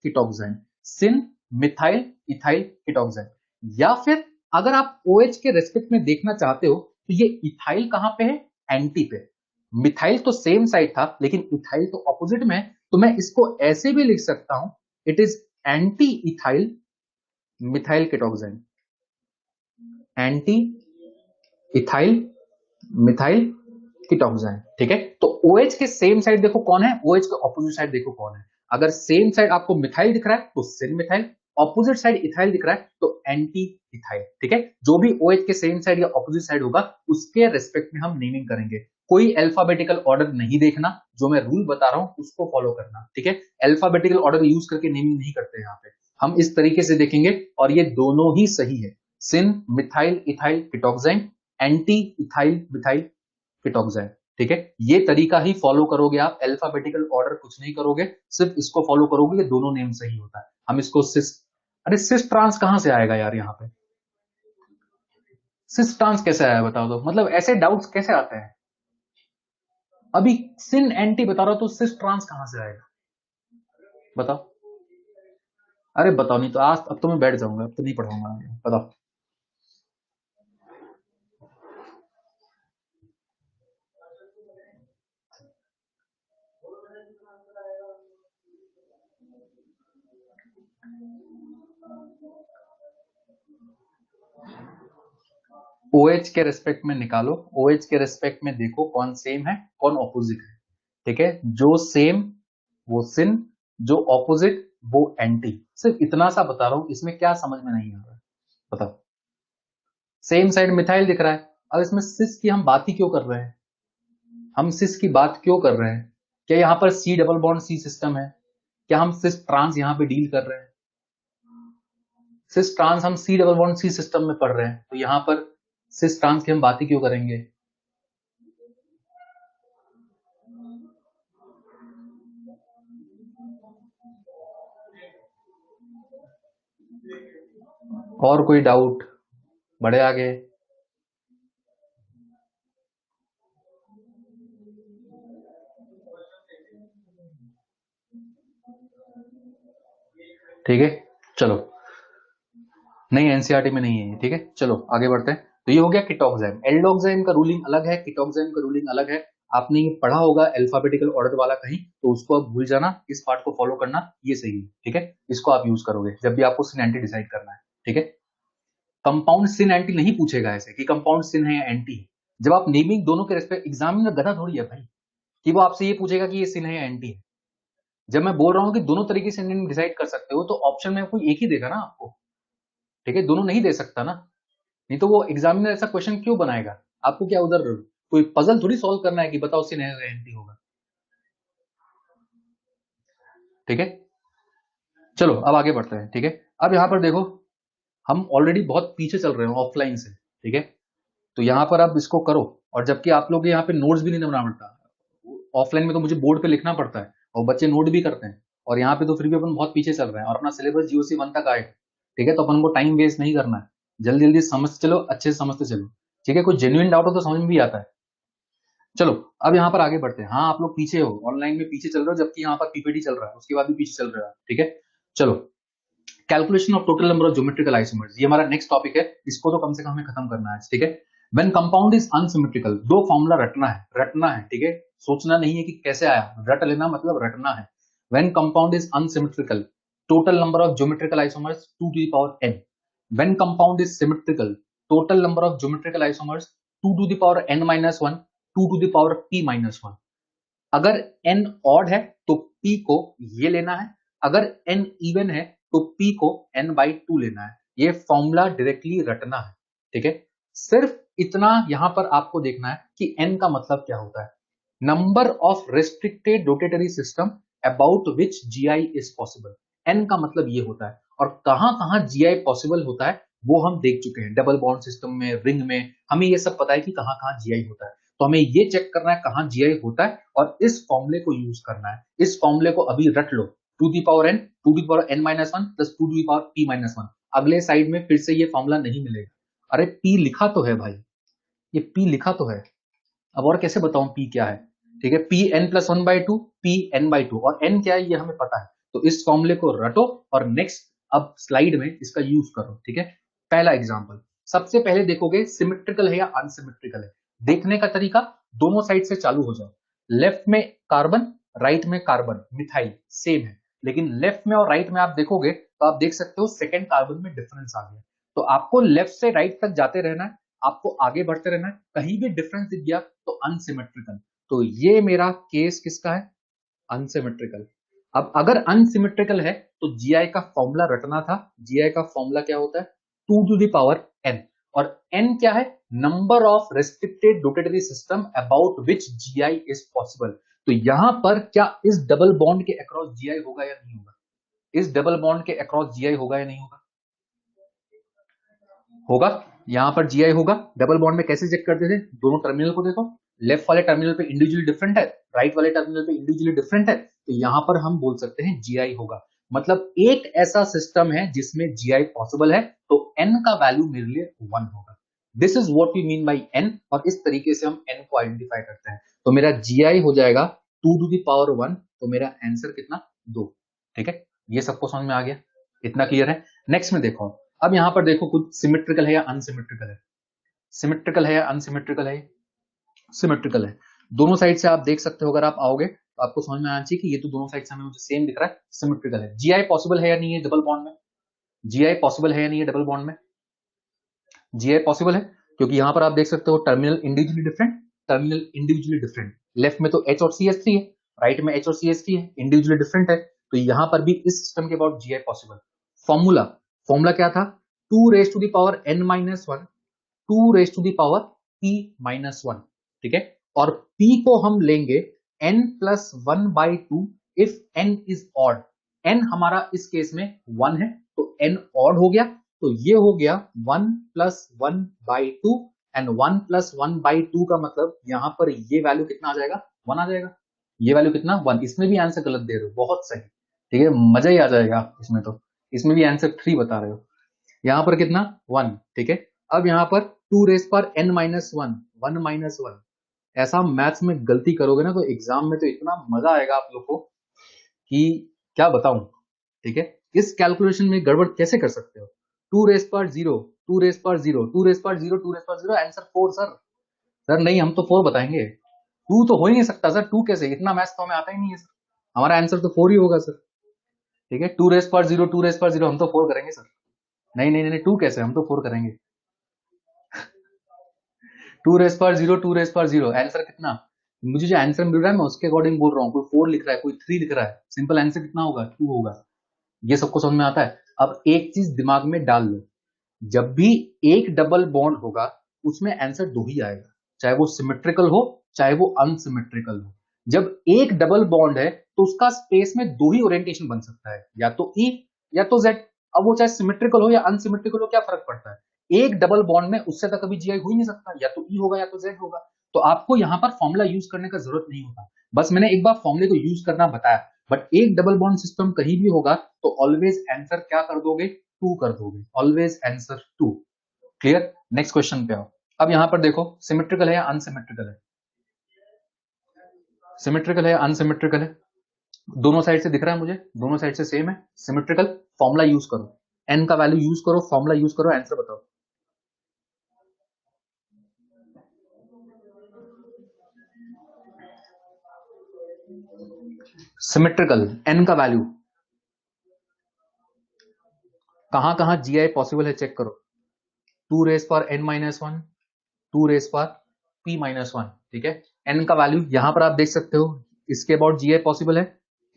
कीटोक्साइन, सिन मिथाइल इथाइल कीटोक्साइन। या फिर अगर आप OH के रेस्पेक्ट में देखना चाहते हो तो ये इथाइल कहां पे है, एंटी पे। मिथाइल तो सेम साइड था लेकिन इथाइल तो ऑपोजिट में है, तो मैं इसको ऐसे भी लिख सकता हूं, it is anti ethyl methyl ketoxime, anti ethyl methyl ketoxime. ठीक है, तो OH के सेम साइड देखो कौन है, OH के ऑपोजिट साइड देखो कौन है। अगर सेम साइड आपको मिथाइल दिख रहा है तो सिन मिथाइल, ऑपोजिट साइड इथाइल दिख रहा है तो एंटी इथाइल। ठीक है, जो भी OH के सेम साइड या ऑपोजिट साइड होगा उसके रेस्पेक्ट में हम नेमिंग करेंगे। कोई अल्फाबेटिकल ऑर्डर नहीं देखना, जो मैं रूल बता रहा हूं उसको फॉलो करना। ठीक है, अल्फाबेटिकल ऑर्डर यूज करके नेमिंग नहीं करते यहाँ पे, हम इस तरीके से देखेंगे और ये दोनों ही सही है, syn methyl ethyl ketoxime, anti ethyl methyl ketoxime. ठीक है, ये तरीका ही फॉलो करोगे आप, अल्फाबेटिकल ऑर्डर कुछ नहीं करोगे, सिर्फ इसको फॉलो करोगे, ये दोनों नेम सही होता है। हम इसको सिस, अरे सिस ट्रांस कहां से आएगा यार, यहाँ पे सिस ट्रांस कैसे आया बताओ तो, मतलब ऐसे डाउट्स कैसे आते हैं। अभी सिन एंटी बता रहा हूं तो सिस ट्रांस कहां से आएगा बताओ। अरे बताओ, नहीं तो आज अब तो मैं बैठ जाऊंगा, अब तो नहीं पढ़ाऊंगा, बताओ। OH के रेस्पेक्ट में निकालो, OH के रेस्पेक्ट में देखो कौन सेम है कौन ऑपोजिट है। ठीक है, जो सेम वो सिन, जो ऑपोजिट वो एंटी। सिर्फ इतना सा बता रहा हूं, इसमें क्या समझ में नहीं आ रहा है बताओ। सेम साइड मिथाइल दिख रहा है, अब इसमें सिस की हम बात ही क्यों कर रहे हैं, हम सिस की बात क्यों कर रहे हैं, क्या यहाँ पर C double bond C system है, क्या हम सिस ट्रांस यहाँ पे डील कर रहे हैं, सिस ट्रांस हम C double bond C system में पढ़ रहे हैं, तो यहाँ पर सिस ट्रांस की हम बात ही क्यों करेंगे। और कोई डाउट, बढ़े आगे। ठीक है, चलो, नहीं एनसीईआरटी में नहीं है। ठीक है, चलो आगे बढ़ते हैं। तो ये हो गया कीटोक्साइन, एल्डोक्साइन का रूलिंग अलग है, कीटोक्साइन का रूलिंग अलग है। आपने ये पढ़ा होगा अल्फाबेटिकल ऑर्डर वाला कहीं, तो उसको आप भूल जाना, इस पार्ट को फॉलो करना, ये सही है। ठीक है, इसको आप यूज करोगे जब भी आपको सिन एंटी डिसाइड करना है। ठीक है, कंपाउंड सिन एंटी नहीं पूछेगा ऐसे कि कंपाउंड सिन है या एंटी है। जब आप नेमिंग दोनों के रेस्पेक्ट, एग्जामिनर गधा थोड़ी है भाई कि वो आपसे ये पूछेगा कि ये सिन है या एंटी है। जब मैं बोल रहा हूँ कि दोनों तरीके से डिसाइड कर सकते हो, तो ऑप्शन में कोई एक ही देगा ना आपको। ठीक है, दोनों नहीं दे सकता ना, नहीं तो वो एग्जामिनर ऐसा क्वेश्चन क्यों बनाएगा। आपको क्या उधर कोई पजल थोड़ी सॉल्व करना है कि बताओ सिन है या एंटी होगा। ठीक है, चलो अब आगे बढ़ते हैं। ठीक है, अब यहां पर देखो, हम ऑलरेडी बहुत पीछे चल रहे हैं ऑफलाइन से। ठीक है, तो यहां पर आप इसको करो, और जबकि आप लोग यहाँ पे नोट्स भी नहीं बनाना पड़ता, ऑफलाइन में तो मुझे बोर्ड पे लिखना पड़ता है और बच्चे नोट भी करते हैं, और यहाँ पे तो फिर भी अपन बहुत पीछे चल रहे हैं और अपना सिलेबस GOC 1 तक आए। ठीक है, तो अपन को टाइम वेस्ट नहीं करना है, जल्दी जल्दी समझ चलो, अच्छे से समझते चलो, ठीक है। कोई जेन्युइन डाउट हो तो समझ में भी आता है। चलो अब यहाँ पर आगे बढ़ते हैं। हाँ, आप लोग पीछे हो, ऑनलाइन में पीछे चल रहे हो, जबकि यहाँ पर पीपीटी चल रहा है, उसके बाद भी पीछे चल रहा है, ठीक है। चलो, calculation of total number of geometrical isomers, ये हमारा नेक्स्ट टॉपिक है, इसको तो कम से कम हमें खत्म करना है, ठीक है। व्हेन कंपाउंड इज अनसिमेट्रिकल, दो फॉर्मूला रटना है, ठीक है, सोचना नहीं है कि कैसे आया, रट लेना मतलब रटना है। When compound is unsymmetrical, total number of geometrical isomers 2 to the power n. When compound is symmetrical, total number of geometrical isomers 2 to the power n minus 1, 2 to the power p minus 1. अगर n odd है तो p को ये लेना है, अगर n even है तो p को n by 2 लेना है। ये फॉर्मूला डायरेक्टली रटना है, ठीक है। सिर्फ इतना यहां पर आपको देखना है कि n का मतलब क्या होता है, number of restricted rotatory system about which GI is possible. n का मतलब ये होता है, और कहां कहां GI पॉसिबल होता है वो हम देख चुके हैं, डबल बॉन्ड सिस्टम में, रिंग में, हमें ये सब पता है कि कहां कहां GI होता है। तो हमें ये चेक करना है कहां GI होता है, और इस फॉर्मूले को यूज करना है। इस फॉर्मूले को अभी रट लो, 2 to the power n, 2 to the power n minus 1 plus 2 to the power p minus 1। अगले साइड में फिर से ये फॉर्मूला नहीं मिलेगा। अरे p लिखा तो है भाई, ये p लिखा तो है, अब और कैसे बताऊं p क्या है, ठीक है। p n plus 1 by 2, p n by 2, और n क्या है ये हमें पता है। तो इस फॉर्मूले को रटो और नेक्स्ट अब स्लाइड में इसका यूज करो, ठीक है। पहला एग्जांपल, सबसे पहले देखोगे सिमेट्रिकल है या अनसिमेट्रिकल है। देखने का तरीका, दोनों साइड से चालू हो जाओ, लेफ्ट में कार्बन, राइट में कार्बन, मिथाइल सेम है, लेकिन लेफ्ट में और राइट में आप देखोगे तो आप देख सकते हो सेकेंड कार्बन में डिफरेंस आ गया। तो आपको लेफ्ट से राइट तक जाते रहना है, आपको आगे बढ़ते रहना है, कहीं भी डिफरेंस दिख गया तो अनसिमेट्रिकल। तो ये मेरा केस किसका है, अनसिमेट्रिकल। अब अगर अनसिमेट्रिकल है तो GI का फॉर्मूला रटना था। GI का फॉर्मूला क्या होता है, 2 to the power n, और n क्या है, number of restricted rotatory system about which GI is possible. तो यहां पर क्या इस डबल बॉन्ड के अक्रॉस GI होगा या नहीं होगा, इस डबल बॉन्ड के अक्रॉस GI होगा या नहीं होगा, होगा। यहां पर GI होगा। डबल बॉन्ड में कैसे चेक करते थे, दोनों टर्मिनल को देखो, लेफ्ट वाले टर्मिनल पे इंडिविजुअली डिफरेंट है, राइट वाले टर्मिनल पे इंडिविजुअली डिफरेंट है, तो यहां पर हम बोल सकते हैं GI होगा। मतलब एक ऐसा सिस्टम है जिसमें GI पॉसिबल है, तो n का वैल्यू मेरे लिए 1 होगा। This is what we mean by n, और इस तरीके से हम n को आइडेंटिफाई करते हैं। तो मेरा GI हो जाएगा 2 to the power 1, तो मेरा आंसर कितना, 2, ठीक है। ये सबको समझ में आ गया, इतना क्लियर है। नेक्स्ट में देखो, अब यहां पर देखो कुछ सिमेट्रिकल है या अनसिमेट्रिकल है, सिमेट्रिकल है या अनसिमेट्रिकल है, सिमेट्रिकल है। दोनों साइड से आप देख सकते हो, अगर आप आओगे तो आपको समझ में आना चाहिए कि ये तो दोनों साइड से हमें मुझे सेम दिख रहा है, सिमेट्रिकल है। GI पॉसिबल है या नहीं है डबल बॉन्ड में, GI पॉसिबल है या नहीं है डबल बॉन्ड में, GI पॉसिबल है, क्योंकि यहां पर आप देख सकते हो terminal individually different, terminal individually different, left में तो H और CH3 है, राइट में H और CH3 है, इंडिविजुअली डिफरेंट है। तो यहां पर भी इस सिस्टम के about GI possible. Formula, formula क्या था, 2 raised to the power n minus 1, 2 raised to the power p minus 1, ठीक है। और p को हम लेंगे n plus 1 by 2 if n is odd। n हमारा इस केस में 1 है, तो n odd हो गया, तो ये हो गया 1 plus 1 by 2, and 1 plus 1 by 2 का मतलब यहां पर ये वैल्यू कितना आ जाएगा, 1 आ जाएगा। ये वैल्यू कितना, 1। इसमें भी आंसर गलत दे रहे हो, बहुत सही, ठीक है, मजा ही आ जाएगा इसमें तो। इसमें भी आंसर 3 बता रहे हो, यहां पर कितना, 1, ठीक है। अब यहां पर 2 रेस पर n माइनस 1, 1 माइनस 1, ऐसा मैथ्स में गलती करोगे ना तो एग्जाम में तो इतना मजा आएगा आप लोग को कि क्या बताऊं, ठीक है। इस कैलकुलेशन में गड़बड़ कैसे कर सकते हो, 2 रेस पर 0, 2 रेस पर 0, 2 रेस पर 0, 2 रेस पर 0, आंसर 4 सर। सर नहीं, हम तो 4 बताएंगे, 2 तो हो ही नहीं सकता सर, 2 कैसे, इतना मैथ्स तो हमें आता ही नहीं है सर, हमारा आंसर तो 4 ही होगा सर, ठीक है। 2 रेस पर 0, 2 रेस पर 0, हम तो 4 करेंगे सर। नहीं नहीं नहीं, 2 कैसे, हम तो 4 करेंगे। 2 रेस पर 0, 2 रेस पर 0, आंसर कितना, मुझे जो आंसर मिल रहा है मैं उसके अकॉर्डिंग बोल रहा हूँ, कोई 4 लिख रहा है, कोई 3 लिख रहा है, सिंपल आंसर कितना होगा, 2 होगा। ये सबको समझ में आता है। अब एक चीज दिमाग में डाल लो, जब भी एक डबल बॉन्ड होगा उसमें आंसर 2 ही आएगा, चाहे वो सिमेट्रिकल हो चाहे वो अनसिमेट्रिकल हो। जब एक डबल बॉन्ड है तो उसका स्पेस में 2 ही ओरिएंटेशन बन सकता है, या तो E या तो Z। अब वो चाहे सिमेट्रिकल हो या अनसिमेट्रिकल हो, क्या फर्क पड़ता है, एक डबल बॉन्ड में उससे तक कभी GI हो ही नहीं सकता, या तो E होगा या तो Z होगा। तो आपको यहां पर फॉर्मूला यूज करने का जरूरत नहीं होता, बस मैंने एक बार फॉर्मूले को यूज करना बताया। बट एक डबल बॉन्ड सिस्टम कहीं भी होगा तो ऑलवेज आंसर क्या कर दोगे, 2 कर दोगे, always answer 2। Clear? Next question पे आओ। अब यहां पर देखो सिमेट्रिकल है या अनसिमेट्रिकल है, सिमेट्रिकल है या अनसिमेट्रिकल है, दोनों साइड से दिख रहा है मुझे, दोनों साइड से सेम है, सिमेट्रिकल। फॉर्मूला यूज करो, एन का वैल्यू यूज करो, फॉर्मूला यूज करो, आंसर बताओ। सिमेट्रिकल एन का वैल्यू कहां कहां जीआई पॉसिबल है चेक करो, 2 रेस पर n माइनस वन, 2 रेस पर p माइनस वन, ठीक है। n का वैल्यू यहां पर आप देख सकते हो, इसके अबाउट जीआई पॉसिबल है,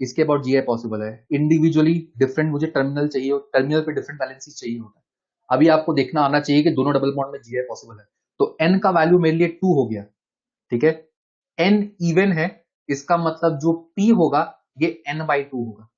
इसके अबाउट जीआई पॉसिबल है। इंडिविजुअली डिफरेंट मुझे टर्मिनल चाहिए, टर्मिनल पे डिफरेंट वैलेंसी चाहिए होता है। अभी आपको देखना आना चाहिए कि दोनों डबल बॉन्ड में जीआई पॉसिबल है, तो n का वैल्यू मेरे लिए 2 हो गया, ठीक है। n इवन है, इसका मतलब जो p होगा ये n/2 होगा,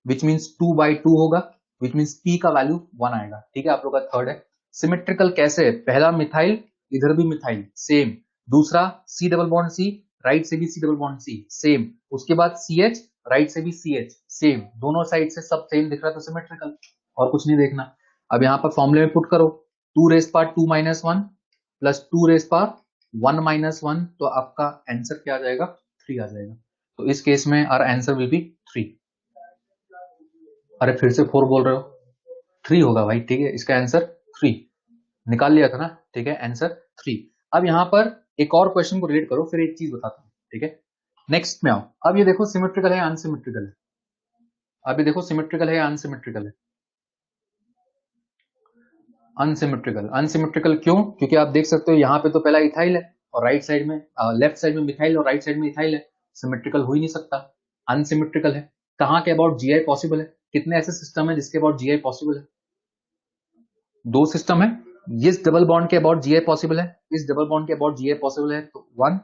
विच मीन्स 2/2 होगा, विच मीन्स p का वैल्यू 1 आएगा, ठीक है। आप लोग का थर्ड है। सिमेट्रिकल कैसे है, पहला मिथाइल, इधर भी मिथाइल सेम, दूसरा C double bond C, right से भी C double bond C same, उसके बाद CH, राइट से भी CH सेम, दोनों साइड से सब सेम दिख रहा है तो सिमेट्रिकल, और कुछ नहीं देखना। अब यहां पर फॉर्मूले में पुट करो, 2 raise power 2 minus one plus 2 raise power 1 minus one, तो आपका आंसर क्या आ जाएगा, 3 आ जाएगा। तो इस केस में आवर आंसर विल बी 3। अरे फिर से 4 बोल रहे हो, 3 होगा भाई, ठीक है, इसका आंसर 3 निकाल लिया था ना, ठीक है, आंसर 3। अब यहां पर एक और क्वेश्चन को रिलेट करो, फिर एक चीज बताता हूं, ठीक है। नेक्स्ट में आओ। अब ये देखो सिमेट्रिकल है अनसिमेट्रिकल है, अभी देखो सिमेट्रिकल है या अनसिमेट्रिकल है, अनसिमेट्रिकल। अनसिमेट्रिकल क्यों, क्योंकि आप देख सकते हो यहां पे तो पहला इथाइल है और राइट साइड में लेफ्ट साइड में मिथाइल और राइट साइड में इथाइल है, सिमेट्रिकल हो ही नहीं सकता, अनसिमेट्रिकल है। कहां के अबाउट जीआई पॉसिबल है, कितने ऐसे सिस्टम है जिसके अबाउट जीआई पॉसिबल है, 2 सिस्टम है, इस डबल बॉन्ड के अबाउट जीआई पॉसिबल है, इस डबल बॉन्ड के अबाउट जीआई पॉसिबल है, तो 1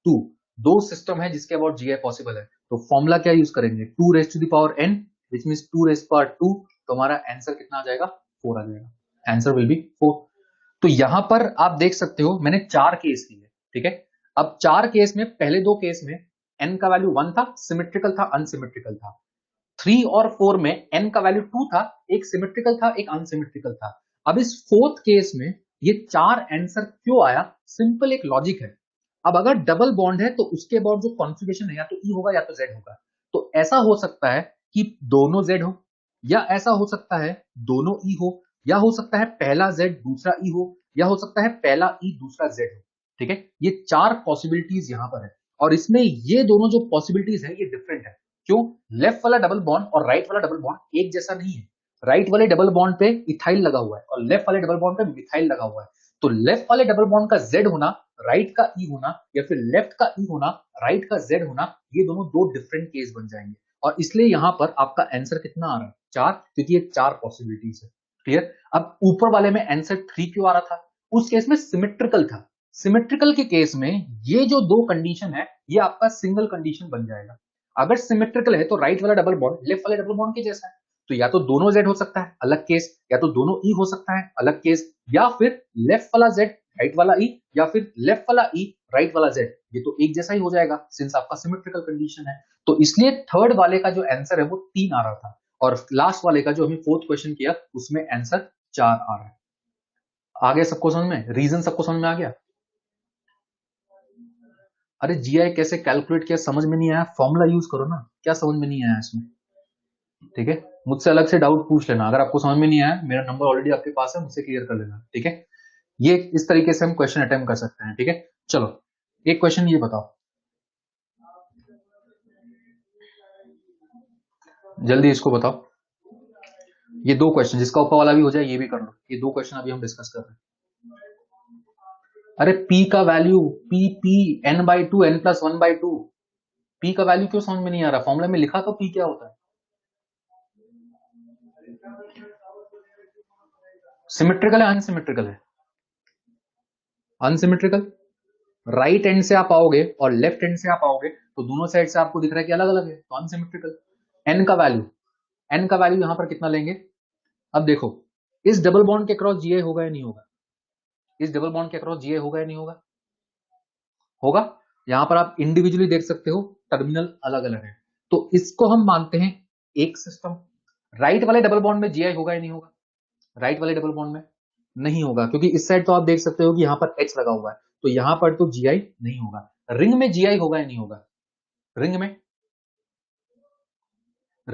2 दो सिस्टम है जिसके अबाउट जीआई पॉसिबल है। तो फॉर्मूला क्या यूज करेंगे, 2 raise to the power n, which means 2 raise power 2, तो हमारा आंसर कितना आ जाएगा, 4 आ जाएगा, आंसर विल बी 4। तो यहां पर आप देख सकते हो मैंने 4 केस लिए, ठीक है। अब 4 केस में पहले 2 केस में n का वैल्यू 1 था, सिमेट्रिकल था, अनसिमेट्रिकल था। 3 और 4 में n का वैल्यू 2 था, एक सिमेट्रिकल था, एक अनसिमेट्रिकल था। अब इस 4th केस में ये 4 आंसर क्यों आया, सिंपल एक लॉजिक है। अब अगर डबल बॉन्ड है तो उसके अबाउट जो कॉन्फ़िगरेशन है या तो E होगा या तो Z होगा, तो ऐसा हो सकता है कि दोनों Z हो, या ऐसा हो सकता है दोनों E हो, या हो सकता है पहला Z दूसरा E हो, या हो सकता है पहला E दूसरा Z हो, ठीक है। ये 4 पॉसिबिलिटीज यहां पर है, और इसमें ये दोनों जो पॉसिबिलिटीज है ये डिफरेंट है। क्यों, लेफ्ट वाला डबल बॉन्ड और राइट वाला डबल बॉन्ड एक जैसा नहीं है। राइट वाले डबल बॉन्ड पे इथाइल लगा हुआ है और लेफ्ट वाले डबल बॉन्ड पे मिथाइल लगा हुआ है, तो लेफ्ट वाले डबल बॉन्ड का Z होना, राइट का E होना, या फिर लेफ्ट का E होना, राइट का Z होना, ये दोनों 2 डिफरेंट केस बन जाएंगे, और इसलिए यहां पर आपका आंसर कितना आ रहा है, 4, क्योंकि ये 4 पॉसिबिलिटीज है। क्लियर? अब ऊपर वाले में आंसर 3 क्यों आ रहा था, उस केस में सिमेट्रिकल था। सिमेट्रिकल के केस में ये जो 2 कंडीशन है ये आपका सिंगल कंडीशन बन जाएगा। अगर सिमेट्रिकल है तो राइट वाला डबल बॉन्ड लेफ्ट वाले डबल बॉन्ड के जैसा है, तो या तो दोनों Z हो सकता है, अलग केस, या तो दोनों E हो सकता है, अलग केस, या फिर लेफ्ट वाला Z राइट वाला E, या फिर लेफ्ट वाला E राइट वाला Z, ये तो एक जैसा ही हो जाएगा सिंस आपका सिमेट्रिकल कंडीशन है। तो इसलिए थर्ड वाले का जो आंसर है वो 3 आ रहा था, और लास्ट वाले का जो हमें 4th क्वेश्चन किया उसमें आंसर 4 आ रहा है। आगे सबको समझ में, रीजन सबको समझ में आ गया। अरे जीआई कैसे कैलकुलेट किया समझ में नहीं आया, फॉर्मूला यूज करो ना, क्या समझ में नहीं आया इसमें, ठीक है। मुझसे अलग से डाउट पूछ लेना, अगर आपको समझ में नहीं आया मेरा नंबर ऑलरेडी आपके पास है, मुझसे क्लियर कर लेना, ठीक है। ये इस तरीके से हम क्वेश्चन अटेम्प्ट कर सकते हैं, ठीक है। चलो एक क्वेश्चन ये बताओ, जल्दी इसको बताओ, ये 2 क्वेश्चन, जिसका ऊपर वाला भी हो जाए ये भी कर लो, ये 2 क्वेश्चन अभी हम डिस्कस कर रहे हैं। अरे P का value P n/2 n+1/2, P का वैल्यू क्यों समझ में नहीं आ रहा, फॉर्मूला में लिखा तो P क्या होता है। सिमेट्रिकल है अनसिमेट्रिकल है, अनसिमेट्रिकल। राइट एंड से आप आओगे और लेफ्ट एंड से आप आओगे तो दोनों साइड से आपको दिख रहा है कि अलग अलग है, तो अनसिमेट्रिकल। एन का वैल्यू, एन का वैल्यू यहां पर कितना लेंगे, अब देखो इस डबल बॉन्ड के क्रॉस जीआई होगा या नहीं होगा, इस डबल बॉन्ड के क्रॉस जीआई होगा या नहीं होगा, होगा। यहां पर आप इंडिविजुअली देख सकते हो टर्मिनल अलग अलग है, तो इसको हम मानते हैं एक सिस्टम। राइट वाले डबल बॉन्ड में जीआई होगा या नहीं होगा, राइट वाले डबल बॉन्ड में नहीं होगा, क्योंकि इस साइड तो आप देख सकते हो कि यहाँ पर H लगा हुआ है, तो यहाँ पर तो Gi नहीं होगा। रिंग में Gi होगा या नहीं होगा? रिंग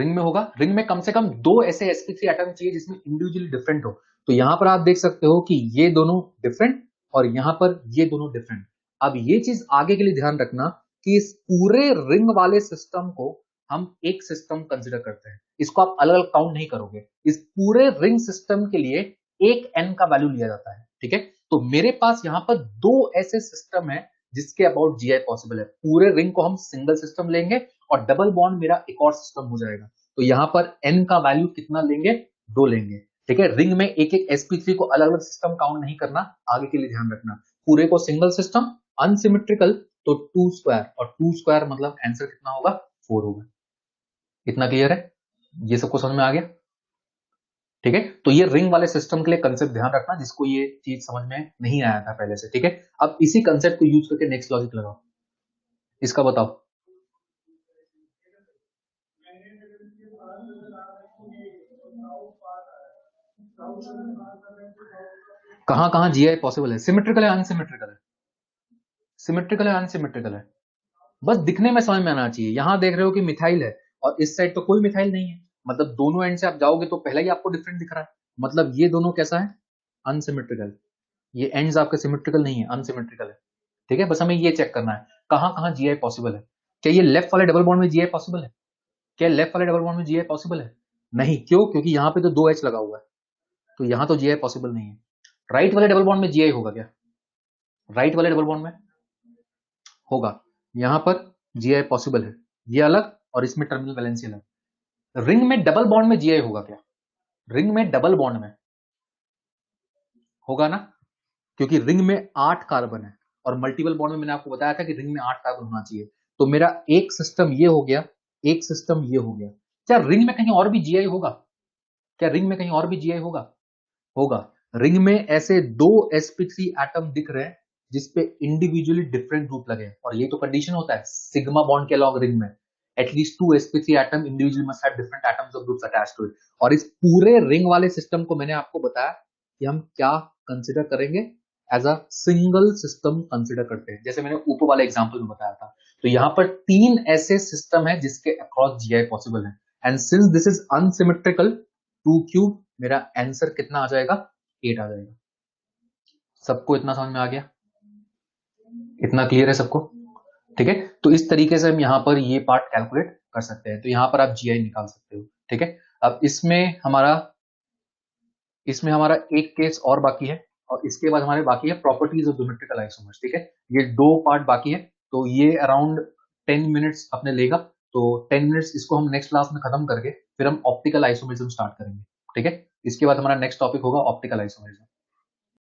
में होगा। रिंग में कम से कम 2 ऐसे sp3 एटम चाहिए जिसमें इंडिविजुअली डिफरेंट हो। तो यहां पर आप देख सकते हो कि ये दोनों डिफरेंट और यहां पर ये दोनों डिफरेंट। अब ये चीज आगे के लिए ध्यान रखना कि इस पूरे रिंग वाले सिस्टम को हम एक सिस्टम कंसिडर करते हैं, इसको आप अलग अलग काउंट नहीं करोगे। इस पूरे रिंग सिस्टम के लिए एक n का वैल्यू लिया जाता है, ठीक है। तो मेरे पास यहां पर 2 ऐसे सिस्टम है जिसके अबाउट Gi पॉसिबल है। पूरे रिंग को हम सिंगल सिस्टम लेंगे और डबल बॉन्ड मेरा एक और सिस्टम हो जाएगा। तो यहां पर n का वैल्यू कितना लेंगे? 2 लेंगे, ठीक है। रिंग में एक एक sp3 को अलग अलग सिस्टम काउंट नहीं करना, आगे के लिए ध्यान रखना। पूरे को सिंगल सिस्टम, अनसिमेट्रिकल तो 2 स्क्वायर, और 2 स्क्वायर मतलब आंसर कितना होगा? 4 होगा। इतना क्लियर है? ये सबको समझ में आ गया? ठीक है। तो ये रिंग वाले सिस्टम के लिए कंसेप्ट ध्यान रखना, जिसको ये चीज समझ में नहीं आया था पहले से, ठीक है। अब इसी कंसेप्ट को यूज करके नेक्स्ट लॉजिक लगाओ, इसका बताओ। कहां कहां Gi पॉसिबल है? सिमेट्रिकल है अनसिमेट्रिकल है? सिमेट्रिकल है अनसिमेट्रिकल है? बस दिखने में समझ में आना चाहिए। यहां देख रहे हो कि मिथाइल है और इस साइड तो कोई मिथाइल नहीं है, मतलब दोनों एंड से आप जाओगे तो पहले ही आपको डिफरेंट दिख रहा है, मतलब ये दोनों कैसा है? अनसिमेट्रिकल। ये एंड्स आपके सिमेट्रिकल नहीं है, अनसिमेट्रिकल है, ठीक है। बस हमें ये चेक करना है कहां कहां Gi पॉसिबल है। क्या ये लेफ्ट वाले डबल बॉन्ड में Gi पॉसिबल है? क्या लेफ्ट वाले डबल बॉन्ड में Gi पॉसिबल है? नहीं। क्यों? क्योंकि यहाँ पे तो 2H लगा हुआ है, तो यहां तो Gi पॉसिबल नहीं है। राइट वाले डबल बॉन्ड में Gi होगा क्या? राइट वाले डबल बॉन्ड में होगा। यहां पर Gi पॉसिबल है, ये अलग और इसमें टर्मिनल वैलेंसी अलग। रिंग में डबल बॉन्ड में Gi होगा क्या? रिंग में डबल बॉन्ड में होगा ना, क्योंकि रिंग में 8 कार्बन है और मल्टीपल बॉन्ड में मैंने आपको बताया था कि रिंग में 8 कार्बन होना चाहिए। तो मेरा एक सिस्टम ये हो गया, एक सिस्टम ये हो गया। क्या रिंग में कहीं और भी Gi होगा? क्या रिंग में कहीं और भी Gi होगा? होगा। रिंग में ऐसे 2 sp3 एटम दिख रहे हैं जिसपे इंडिविजुअली डिफरेंट ग्रुप लगे हैं, और ये तो कंडीशन होता है सिग्मा बॉन्ड के अलॉन्ग रिंग में at least 2 sp3 atom individually must have different atoms of groups attached to it. और इस पूरे रिंग वाले सिस्टम को मैंने आपको बताया कि हम क्या कंसिडर करेंगे, as a single system consider करते हैं, जैसे मैंने ऊपर वाले एग्जांपल में बताया था। तो यहाँ पर 3 ऐसे सिस्टम है जिसके अक्रॉस Gi पॉसिबल है, and since this is unsymmetrical 2 cube, मेरा आंसर कितना आ जाएगा? 8 आ जाएगा। सबको इतना समझ में आ गया? इतना क्लियर है सबको? ठीक है। तो इस तरीके से हम यहाँ पर ये पार्ट कैलकुलेट कर सकते हैं। तो यहाँ पर आप Gi निकाल सकते हो, ठीक है। अब इसमें हमारा एक केस और बाकी है, और इसके बाद हमारे बाकी है प्रॉपर्टीज ऑफ ज्योमेट्रिकल आइसोमर्स, ठीक है। ये 2 पार्ट बाकी है, तो ये अराउंड 10 मिनट्स अपने लेगा। तो 10 मिनट्स इसको हम नेक्स्ट क्लास में खत्म करके फिर हम ऑप्टिकल आइसोमरिज्म स्टार्ट करेंगे, ठीक है। इसके बाद हमारा नेक्स्ट टॉपिक होगा ऑप्टिकल आइसोमरिज्म।